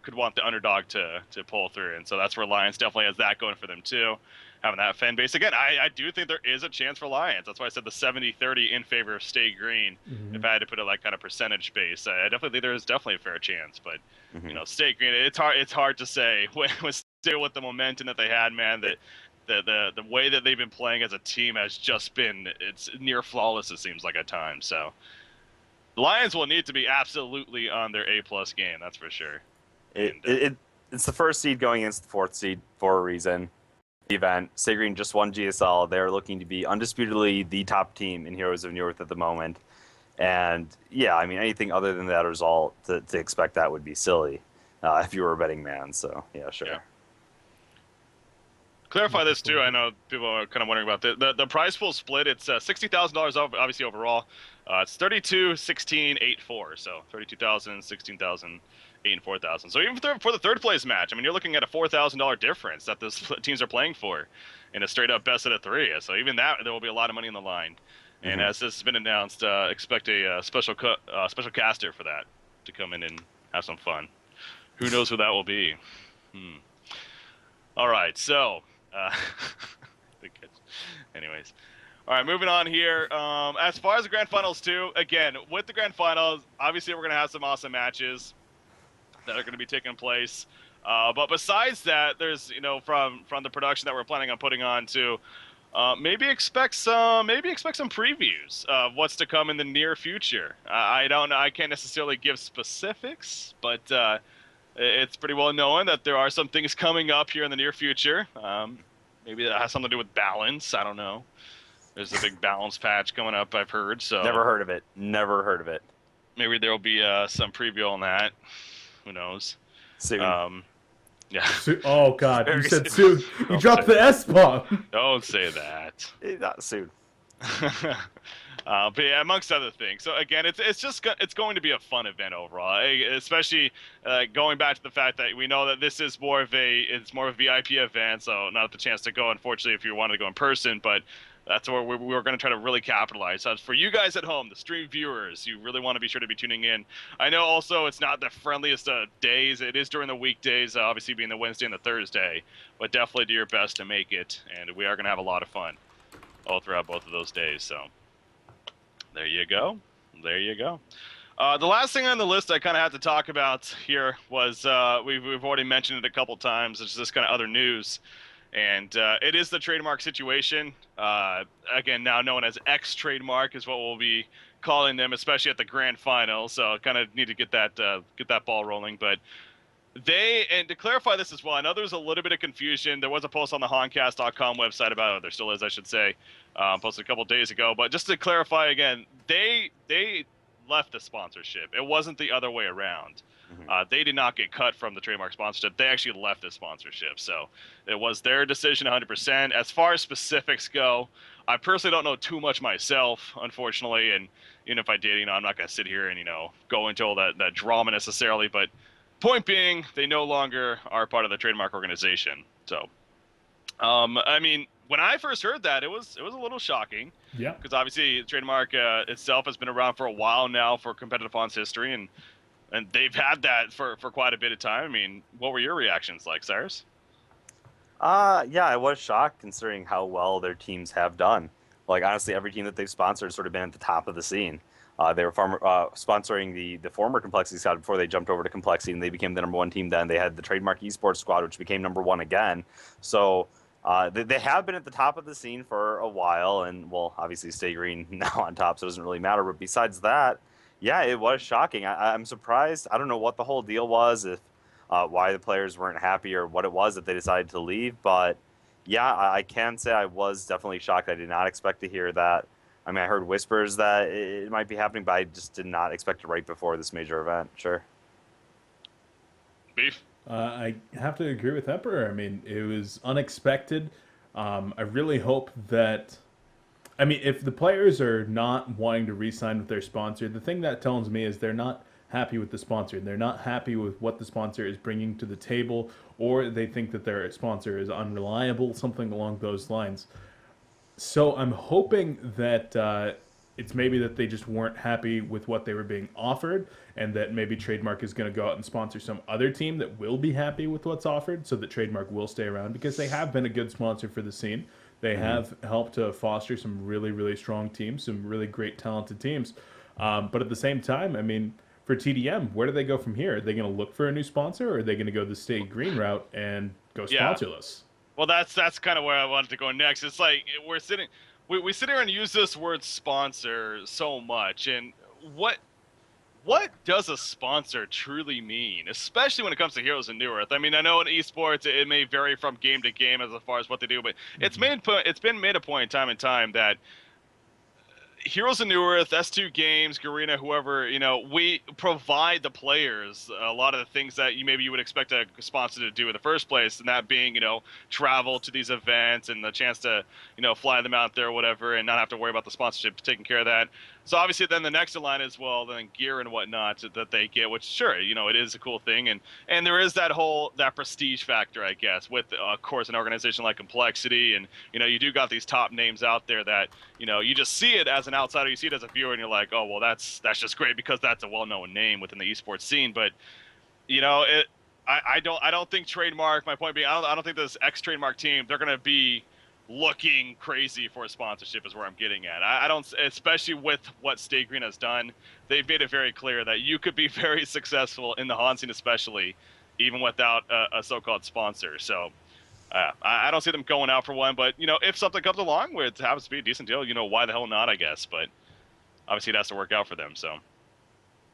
A: could want the underdog to pull through. And so that's where Lions definitely has that going for them too. Having that fan base. Again, I do think there is a chance for Lions. That's why I said the 70-30 in favor of Stay Green. If I had to put it kind of percentage base, I definitely think there is definitely a fair chance. But, Stay Green, it's hard to say still with the momentum that they had, man, that the way that they've been playing as a team has just been, it's near flawless, it seems like at times. So the Lions will need to be absolutely on their A+ game, that's for sure.
C: It's the 1st seed going against the 4th seed for a reason. Event. Stay Green just won GSL. They're looking to be undisputedly the top team in Heroes of Newerth at the moment. And yeah, I mean, anything other than that result to expect that would be silly if you were a betting man. So yeah, sure. Yeah.
A: Clarify this too. I know people are kind of wondering about the prize pool split. It's $60,000 obviously overall. It's 32, 16, 8, 4. So 32,000, 16,000. 8 and 4,000. So even for the 3rd place match, I mean, you're looking at a $4,000 difference that the teams are playing for in a straight up best of 3. So even that, there will be a lot of money in the line. And as this has been announced, expect a special caster for that to come in and have some fun. Who knows who that will be? All right, so anyways. All right, moving on here. As far as the grand finals too, again, with the grand finals, obviously we're going to have some awesome matches that are going to be taking place. But besides that, there's, from the production that we're planning on putting on to maybe expect some previews of what's to come in the near future. I don't know. I can't necessarily give specifics, but it's pretty well known that there are some things coming up here in the near future. Maybe that has something to do with balance. I don't know. There's a big balance patch coming up, I've heard. So
C: Never heard of it. Never heard of it.
A: maybe there will be some preview on that. Who knows?
C: Soon.
A: Yeah.
B: Oh God, you
C: Very
B: said
C: soon.
B: soon. You dropped the S bomb.
A: Don't say that.
C: Not soon.
A: But yeah, amongst other things. So again, it's going to be a fun event overall, especially going back to the fact that we know that this is more of a VIP event, so not the chance to go, unfortunately, if you wanted to go in person, but that's where we're going to try to really capitalize. So for you guys at home, the stream viewers, you really want to be sure to be tuning in. I know also it's not the friendliest days. It is during the weekdays, obviously being the Wednesday and the Thursday, but definitely do your best to make it, and we are going to have a lot of fun all throughout both of those days. So there you go. There you go. The last thing on the list I kind of had to talk about here was we've already mentioned it a couple times. It's just kind of other news. And it is the trademark situation. Again, now known as X Trademark is what we'll be calling them, especially at the grand final. So kind of need to get that ball rolling. But and to clarify this as well, I know there was a little bit of confusion. There was a post on the Honcast.com website about it. There still is, I should say. Posted a couple days ago. But just to clarify again, they left the sponsorship. It wasn't the other way around. They did not get cut from the trademark sponsorship. They actually left the sponsorship. So it was their decision 100%. As far as specifics go, I personally don't know too much myself, unfortunately. And even if I did, I'm not going to sit here and, go into all that drama necessarily. But point being, they no longer are part of the trademark organization. So, I mean, when I first heard that, it was a little shocking.
B: Yeah.
A: Because obviously, trademark itself has been around for a while now for competitive HoN's history, and they've had that for quite a bit of time. I mean, what were your reactions like, Cyrus?
C: Yeah, I was shocked considering how well their teams have done. Like, honestly, every team that they've sponsored has sort of been at the top of the scene. They were sponsoring the former Complexity squad before they jumped over to Complexity, and they became the #1 team then. They had the Trademark Esports squad, which became #1 again. So they have been at the top of the scene for a while, and, well, obviously Stay Green now on top, so it doesn't really matter. But besides that, yeah, it was shocking. I'm surprised. I don't know what the whole deal was, if why the players weren't happy or what it was that they decided to leave. But, yeah, I can say I was definitely shocked. I did not expect to hear that. I mean, I heard whispers that it might be happening, but I just did not expect it right before this major event. Sure.
A: Beef?
B: I have to agree with Emperor. I mean, it was unexpected. I really hope that... I mean, if the players are not wanting to re-sign with their sponsor, the thing that tells me is they're not happy with the sponsor. They're not happy with what the sponsor is bringing to the table, or they think that their sponsor is unreliable, something along those lines. So I'm hoping that it's maybe that they just weren't happy with what they were being offered, and that maybe Trademark is going to go out and sponsor some other team that will be happy with what's offered, so that Trademark will stay around, because they have been a good sponsor for the scene. They have helped to foster some really, really strong teams, some really great, talented teams. But at the same time, I mean, for TDM, where do they go from here? Are they going to look for a new sponsor, or are they going to go the Stay Green route and go sponsorless?
A: Well, that's kind of where I wanted to go next. It's like we sit here and use this word sponsor so much, and what does a sponsor truly mean, especially when it comes to Heroes of New Earth? I mean, I know in esports it may vary from game to game as far as what they do, but it's been made a point time and time that Heroes of New Earth, S2 Games, Garena, whoever, we provide the players a lot of the things that maybe you would expect a sponsor to do in the first place, and that being, travel to these events and the chance to, fly them out there or whatever, and not have to worry about the sponsorship taking care of that. So obviously then the next in line is, well, then gear and whatnot that they get, which sure, it is a cool thing. And there is that prestige factor, I guess, with, of course, an organization like Complexity. And, you do got these top names out there that, you just see it as an outsider, you see it as a viewer, and you're like, oh, well, that's just great because that's a well-known name within the esports scene. But, I don't think Trademark, my point being, I don't think this X-Trademark team, they're going to be looking crazy for a sponsorship is where I'm getting at. I don't, especially with what Stay Green has done, they've made it very clear that you could be very successful in the HoN scene, especially even without a so-called sponsor. So I don't see them going out for one, but if something comes along where it happens to be a decent deal, why the hell not, I guess. But obviously it has to work out for them. So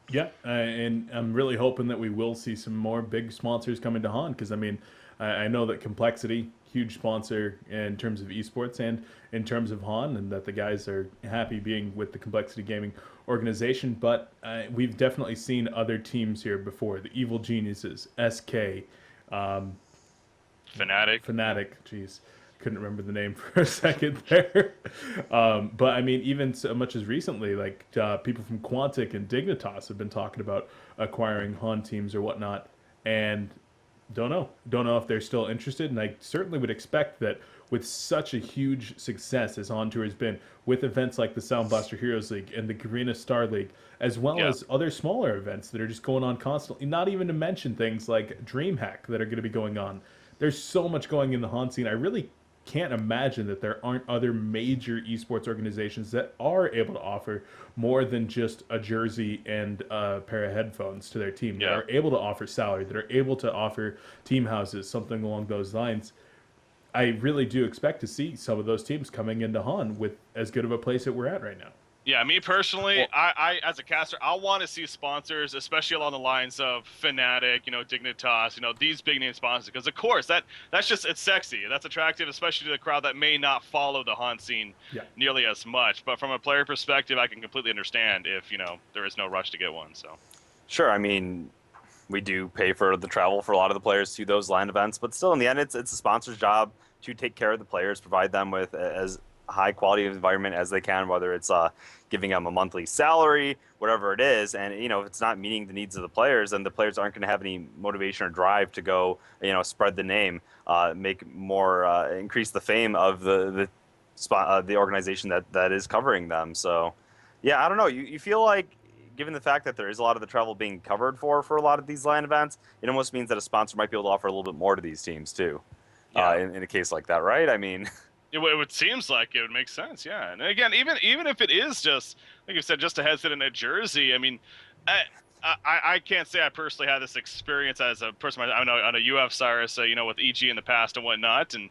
B: Yeah, and I'm really hoping that we will see some more big sponsors coming to HoN, because I mean, I know that Complexity, huge sponsor in terms of esports and in terms of HoN, and that the guys are happy being with the Complexity Gaming organization. But we've definitely seen other teams here before: the Evil Geniuses, SK, um, Fnatic. Jeez, couldn't remember the name for a second there. But I mean, even so much as recently, like people from Quantic and Dignitas have been talking about acquiring HoN teams or whatnot, and don't know if they're still interested. And I certainly would expect that with such a huge success as HoN Tour has been, with events like the Soundblaster Heroes League and the Garena Star League, as well as other smaller events that are just going on constantly, not even to mention things like DreamHack that are going to be going on. There's so much going in the HoN scene. I really can't imagine that there aren't other major esports organizations that are able to offer more than just a jersey and a pair of headphones to their team, that are able to offer salary, that are able to offer team houses, something along those lines. I really do expect to see some of those teams coming into HoN with as good of a place that we're at right now.
A: Yeah, me personally, I as a caster, I want to see sponsors, especially along the lines of Fnatic, Dignitas, these big name sponsors, because of course that's just, it's sexy, that's attractive, especially to the crowd that may not follow the HoN scene nearly as much. But from a player perspective, I can completely understand if there is no rush to get one. So
C: sure, I mean, we do pay for the travel for a lot of the players to those LAN events, but still, in the end, it's a sponsor's job to take care of the players, provide them with as high quality environment as they can, whether it's giving them a monthly salary, whatever it is. And if it's not meeting the needs of the players, then the players aren't going to have any motivation or drive to go spread the name, make more, increase the fame of the organization that is covering them. So yeah, I don't know, you feel like, given the fact that there is a lot of the travel being covered for a lot of these LAN events, it almost means that a sponsor might be able to offer a little bit more to these teams too, in a case like that, right? I mean,
A: it seems like it would make sense, yeah. And again, even if it is just, like you said, just a headset and a jersey, I mean, I can't say I personally had this experience as a person on a UF Cyrus, with EG in the past and whatnot, and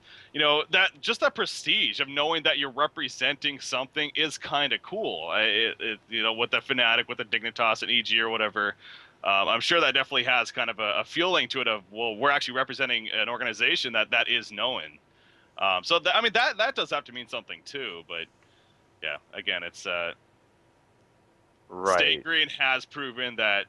A: that prestige of knowing that you're representing something is kind of cool. With the Fnatic, with the Dignitas and EG or whatever. I'm sure that definitely has kind of a feeling to it of, well, we're actually representing an organization that is known. So that does have to mean something too. But yeah, again, it's
C: right.
A: Stay Green has proven that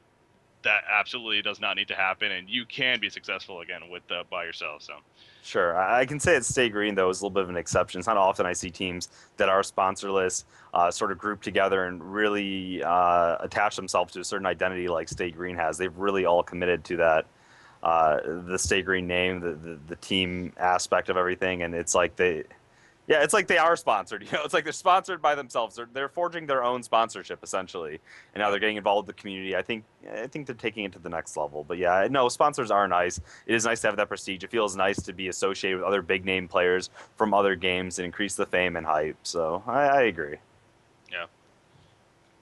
A: absolutely does not need to happen, and you can be successful again with by yourself. So
C: sure, I can say that Stay Green though is a little bit of an exception. It's not often I see teams that are sponsorless sort of group together and really attach themselves to a certain identity like Stay Green has. They've really all committed to that. The Stay Green name, the team aspect of everything, and it's like they are sponsored. It's like they're sponsored by themselves. They're forging their own sponsorship essentially, and now they're getting involved with the community. I think they're taking it to the next level. But yeah, no, sponsors are nice. It is nice to have that prestige. It feels nice to be associated with other big name players from other games and increase the fame and hype. So I agree.
A: Yeah.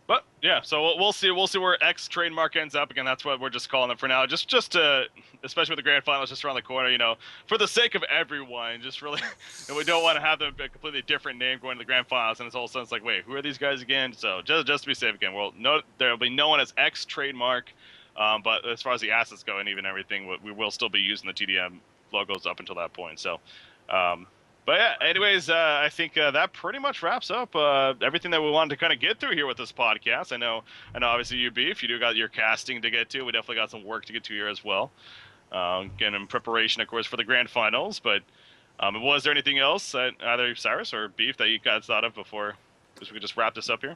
A: But yeah, so we'll see where X Trademark ends up. Again, that's what we're just calling it for now. Just to, especially with the grand finals just around the corner, for the sake of everyone, just really, and we don't want to have them a completely different name going to the grand finals, and it's all of a sudden it's like, wait, who are these guys again? So just to be safe again, there'll be no one as X Trademark, but as far as the assets go and even everything, we will still be using the TDM logos up until that point. So. But yeah, anyways, I think that pretty much wraps up everything that we wanted to kind of get through here with this podcast. I know obviously you, Beef, you do got your casting to get to. We definitely got some work to get to here as well. Again, in preparation, of course, for the grand finals. But was there anything else that either Cyrus or Beef that you guys thought of before we could just wrap this up here?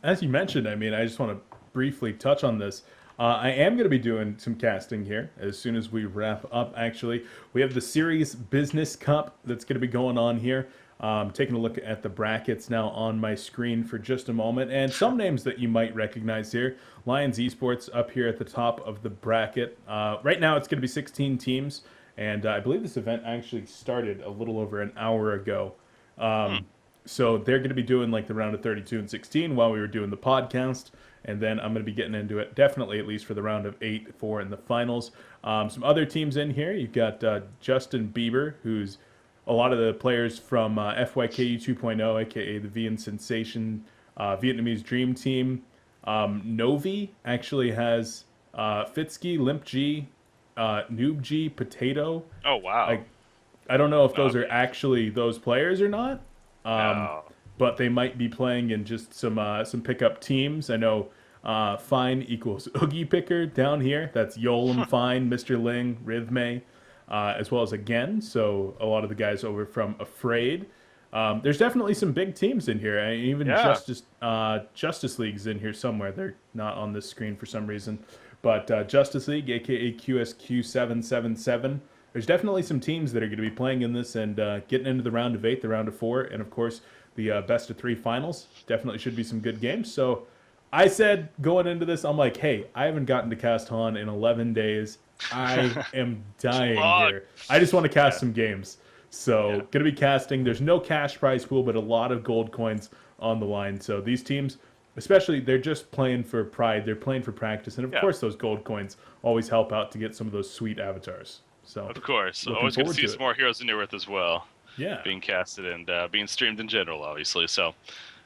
B: As you mentioned, I mean, I just want to briefly touch on this. I am going to be doing some casting here as soon as we wrap up, actually. We have the Series Business Cup that's going to be going on here. Taking a look at the brackets now on my screen for just a moment. And some names that you might recognize here. Lions Esports up here at the top of the bracket. Right now it's going to be 16 teams. And I believe this event actually started a little over an hour ago. So they're going to be doing like the round of 32 and 16 while we were doing the podcast. And then I'm going to be getting into it, definitely at least for the round of 8, 4 in the finals. Some other teams in here. You've got Justin Bieber, who's a lot of the players from FYKU 2.0, a.k.a. the Vian Sensation Vietnamese Dream Team. Novi actually has Fitski, Limp G, Noob G, Potato.
A: Oh, wow.
B: I don't know if those are
A: Okay.
B: actually those players or not,
A: No.
B: but they might be playing in just some pickup teams. I know Fine equals Oogie Picker down here. That's Yolam Fine, Mr. Ling, Rhythme, as well as Again. So a lot of the guys over from Afraid. There's definitely some big teams in here. Even
A: Yeah.
B: Justice League's in here somewhere. They're not on this screen for some reason. But Justice League, aka QSQ777. There's definitely some teams that are going to be playing in this and getting into the round of 8, the round of 4, and of course the best of 3 finals. Definitely should be some good games. So I said going into this, I'm like, hey, I haven't gotten to cast HoN in 11 days. I am dying here. I just want to cast some games. So going to be casting. There's no cash prize pool, but a lot of gold coins on the line. So these teams, especially, they're just playing for pride. They're playing for practice. And of course, those gold coins always help out to get some of those sweet avatars. So
A: of course, always good to see some more Heroes of New Earth as well.
B: Yeah,
A: being casted and being streamed in general, obviously. So,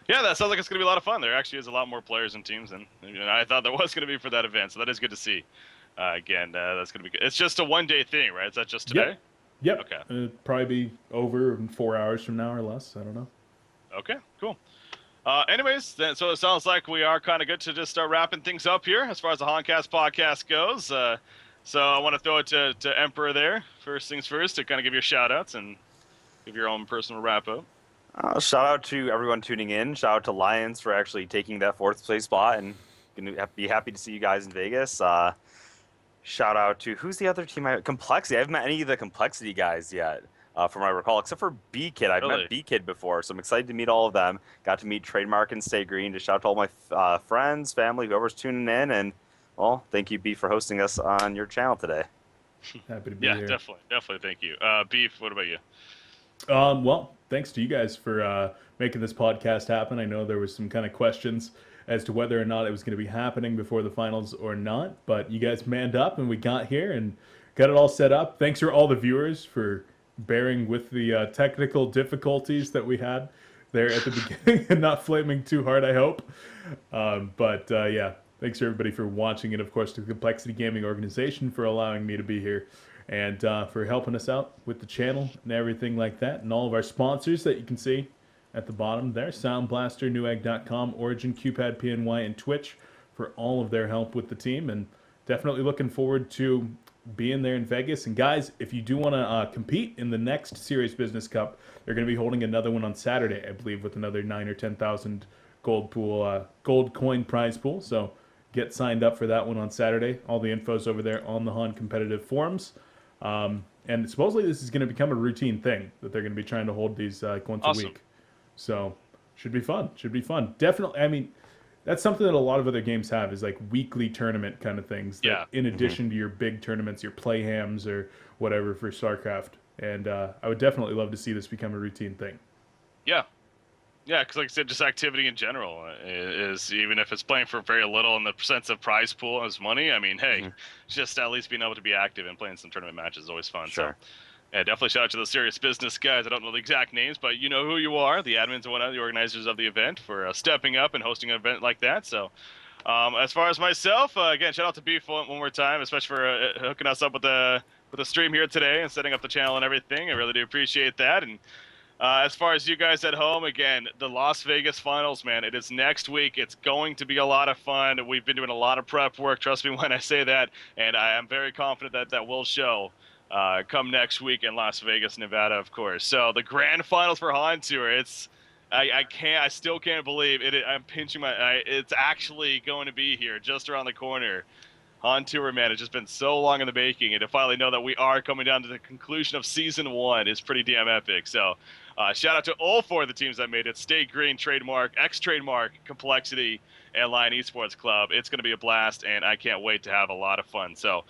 A: yeah, that sounds like it's going to be a lot of fun. There actually is a lot more players and teams than I thought there was going to be for that event. So that is good to see. Again, that's going to be good. It's just a one-day thing, right? Is that just today?
B: Yep.
A: Okay.
B: It'll probably be over in 4 hours from now or less. I don't know.
A: Okay, cool. Anyways, then, so it sounds like we are kind of good to just start wrapping things up here as far as the Honcast podcast goes. So I want to throw it to Emperor there. First things first, to kind of give your shout-outs and give your own personal wrap-up.
C: Shout out to everyone tuning in. Shout out to Lions for actually taking that 4th place spot, and gonna be happy to see you guys in Vegas. Shout out to, who's the other team? Complexity. I haven't met any of the Complexity guys yet, from what I recall, except for B-Kid. I've met B-Kid before, so I'm excited to meet all of them. Got to meet Trademark and Stay Green. Just shout out to all my friends, family, whoever's tuning in, and well, thank you, B, for hosting us on your channel today.
B: Happy to be here.
A: Yeah, definitely. Thank you. Beef, what about you?
B: Well, thanks to you guys for making this podcast happen. I know there was some kind of questions as to whether or not it was going to be happening before the finals or not, but you guys manned up and we got here and got it all set up. Thanks for all the viewers for bearing with the technical difficulties that we had there at the beginning and not flaming too hard, I hope. Yeah, thanks to everybody for watching, and of course to the Complexity Gaming organization for allowing me to be here and for helping us out with the channel and everything like that, and all of our sponsors that you can see at the bottom there, Sound Blaster, Newegg.com, Origin, QPad, PNY, and Twitch for all of their help with the team, and definitely looking forward to being there in Vegas. And guys, if you do want to compete in the next Serious Business Cup, they're going to be holding another one on Saturday, I believe, with another 9,000 or 10,000 gold coin prize pool. So get signed up for that one on Saturday. All the info's over there on the HoN competitive forums. And supposedly this is going to become a routine thing that they're going to be trying to hold these once a week. So should be fun. Definitely. I mean, that's something that a lot of other games have, is like weekly tournament kind of things. That in addition to your big tournaments, your playhams or whatever for StarCraft. And I would definitely love to see this become a routine thing.
A: Yeah, because like I said, just activity in general is, even if it's playing for very little in the sense of prize pool as money, I mean, hey, just at least being able to be active and playing some tournament matches is always fun.
C: Sure.
A: So, yeah, definitely shout out to the Serious Business guys. I don't know the exact names, but you know who you are, the admins and whatnot, the organizers of the event, for stepping up and hosting an event like that. So as far as myself, again, shout out to Beef one more time, especially for hooking us up with the stream here today and setting up the channel and everything. I really do appreciate that. And as far as you guys at home, again, the Las Vegas finals, man, it is next week. It's going to be a lot of fun. We've been doing a lot of prep work, trust me when I say that, and I am very confident that that will show come next week in Las Vegas, Nevada, of course. So the grand finals for HoN Tour, I still can't believe it. I'm pinching it's actually going to be here just around the corner. HoN Tour, man, it's just been so long in the making, and to finally know that we are coming down to the conclusion of Season 1 is pretty damn epic. So shout out to all 4 of the teams that made it: Stay Green, Trademark, X-Trademark, Complexity, and Lion Esports Club. It's going to be a blast, and I can't wait to have a lot of fun. So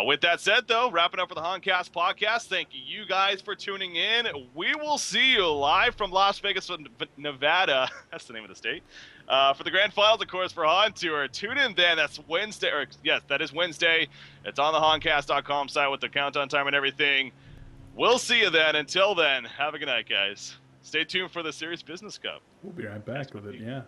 A: with that said, though, wrapping up for the Honcast Podcast, thank you guys for tuning in. We will see you live from Las Vegas, Nevada. That's the name of the state. For the grand finals, of course, for HoN Tour. Tune in then. That's Wednesday. Yes, that is Wednesday. It's on the Honcast.com site with the countdown time and everything. We'll see you then. Until then, have a good night, guys. Stay tuned for the Serious Business Cup.
B: We'll be right back with it, yeah.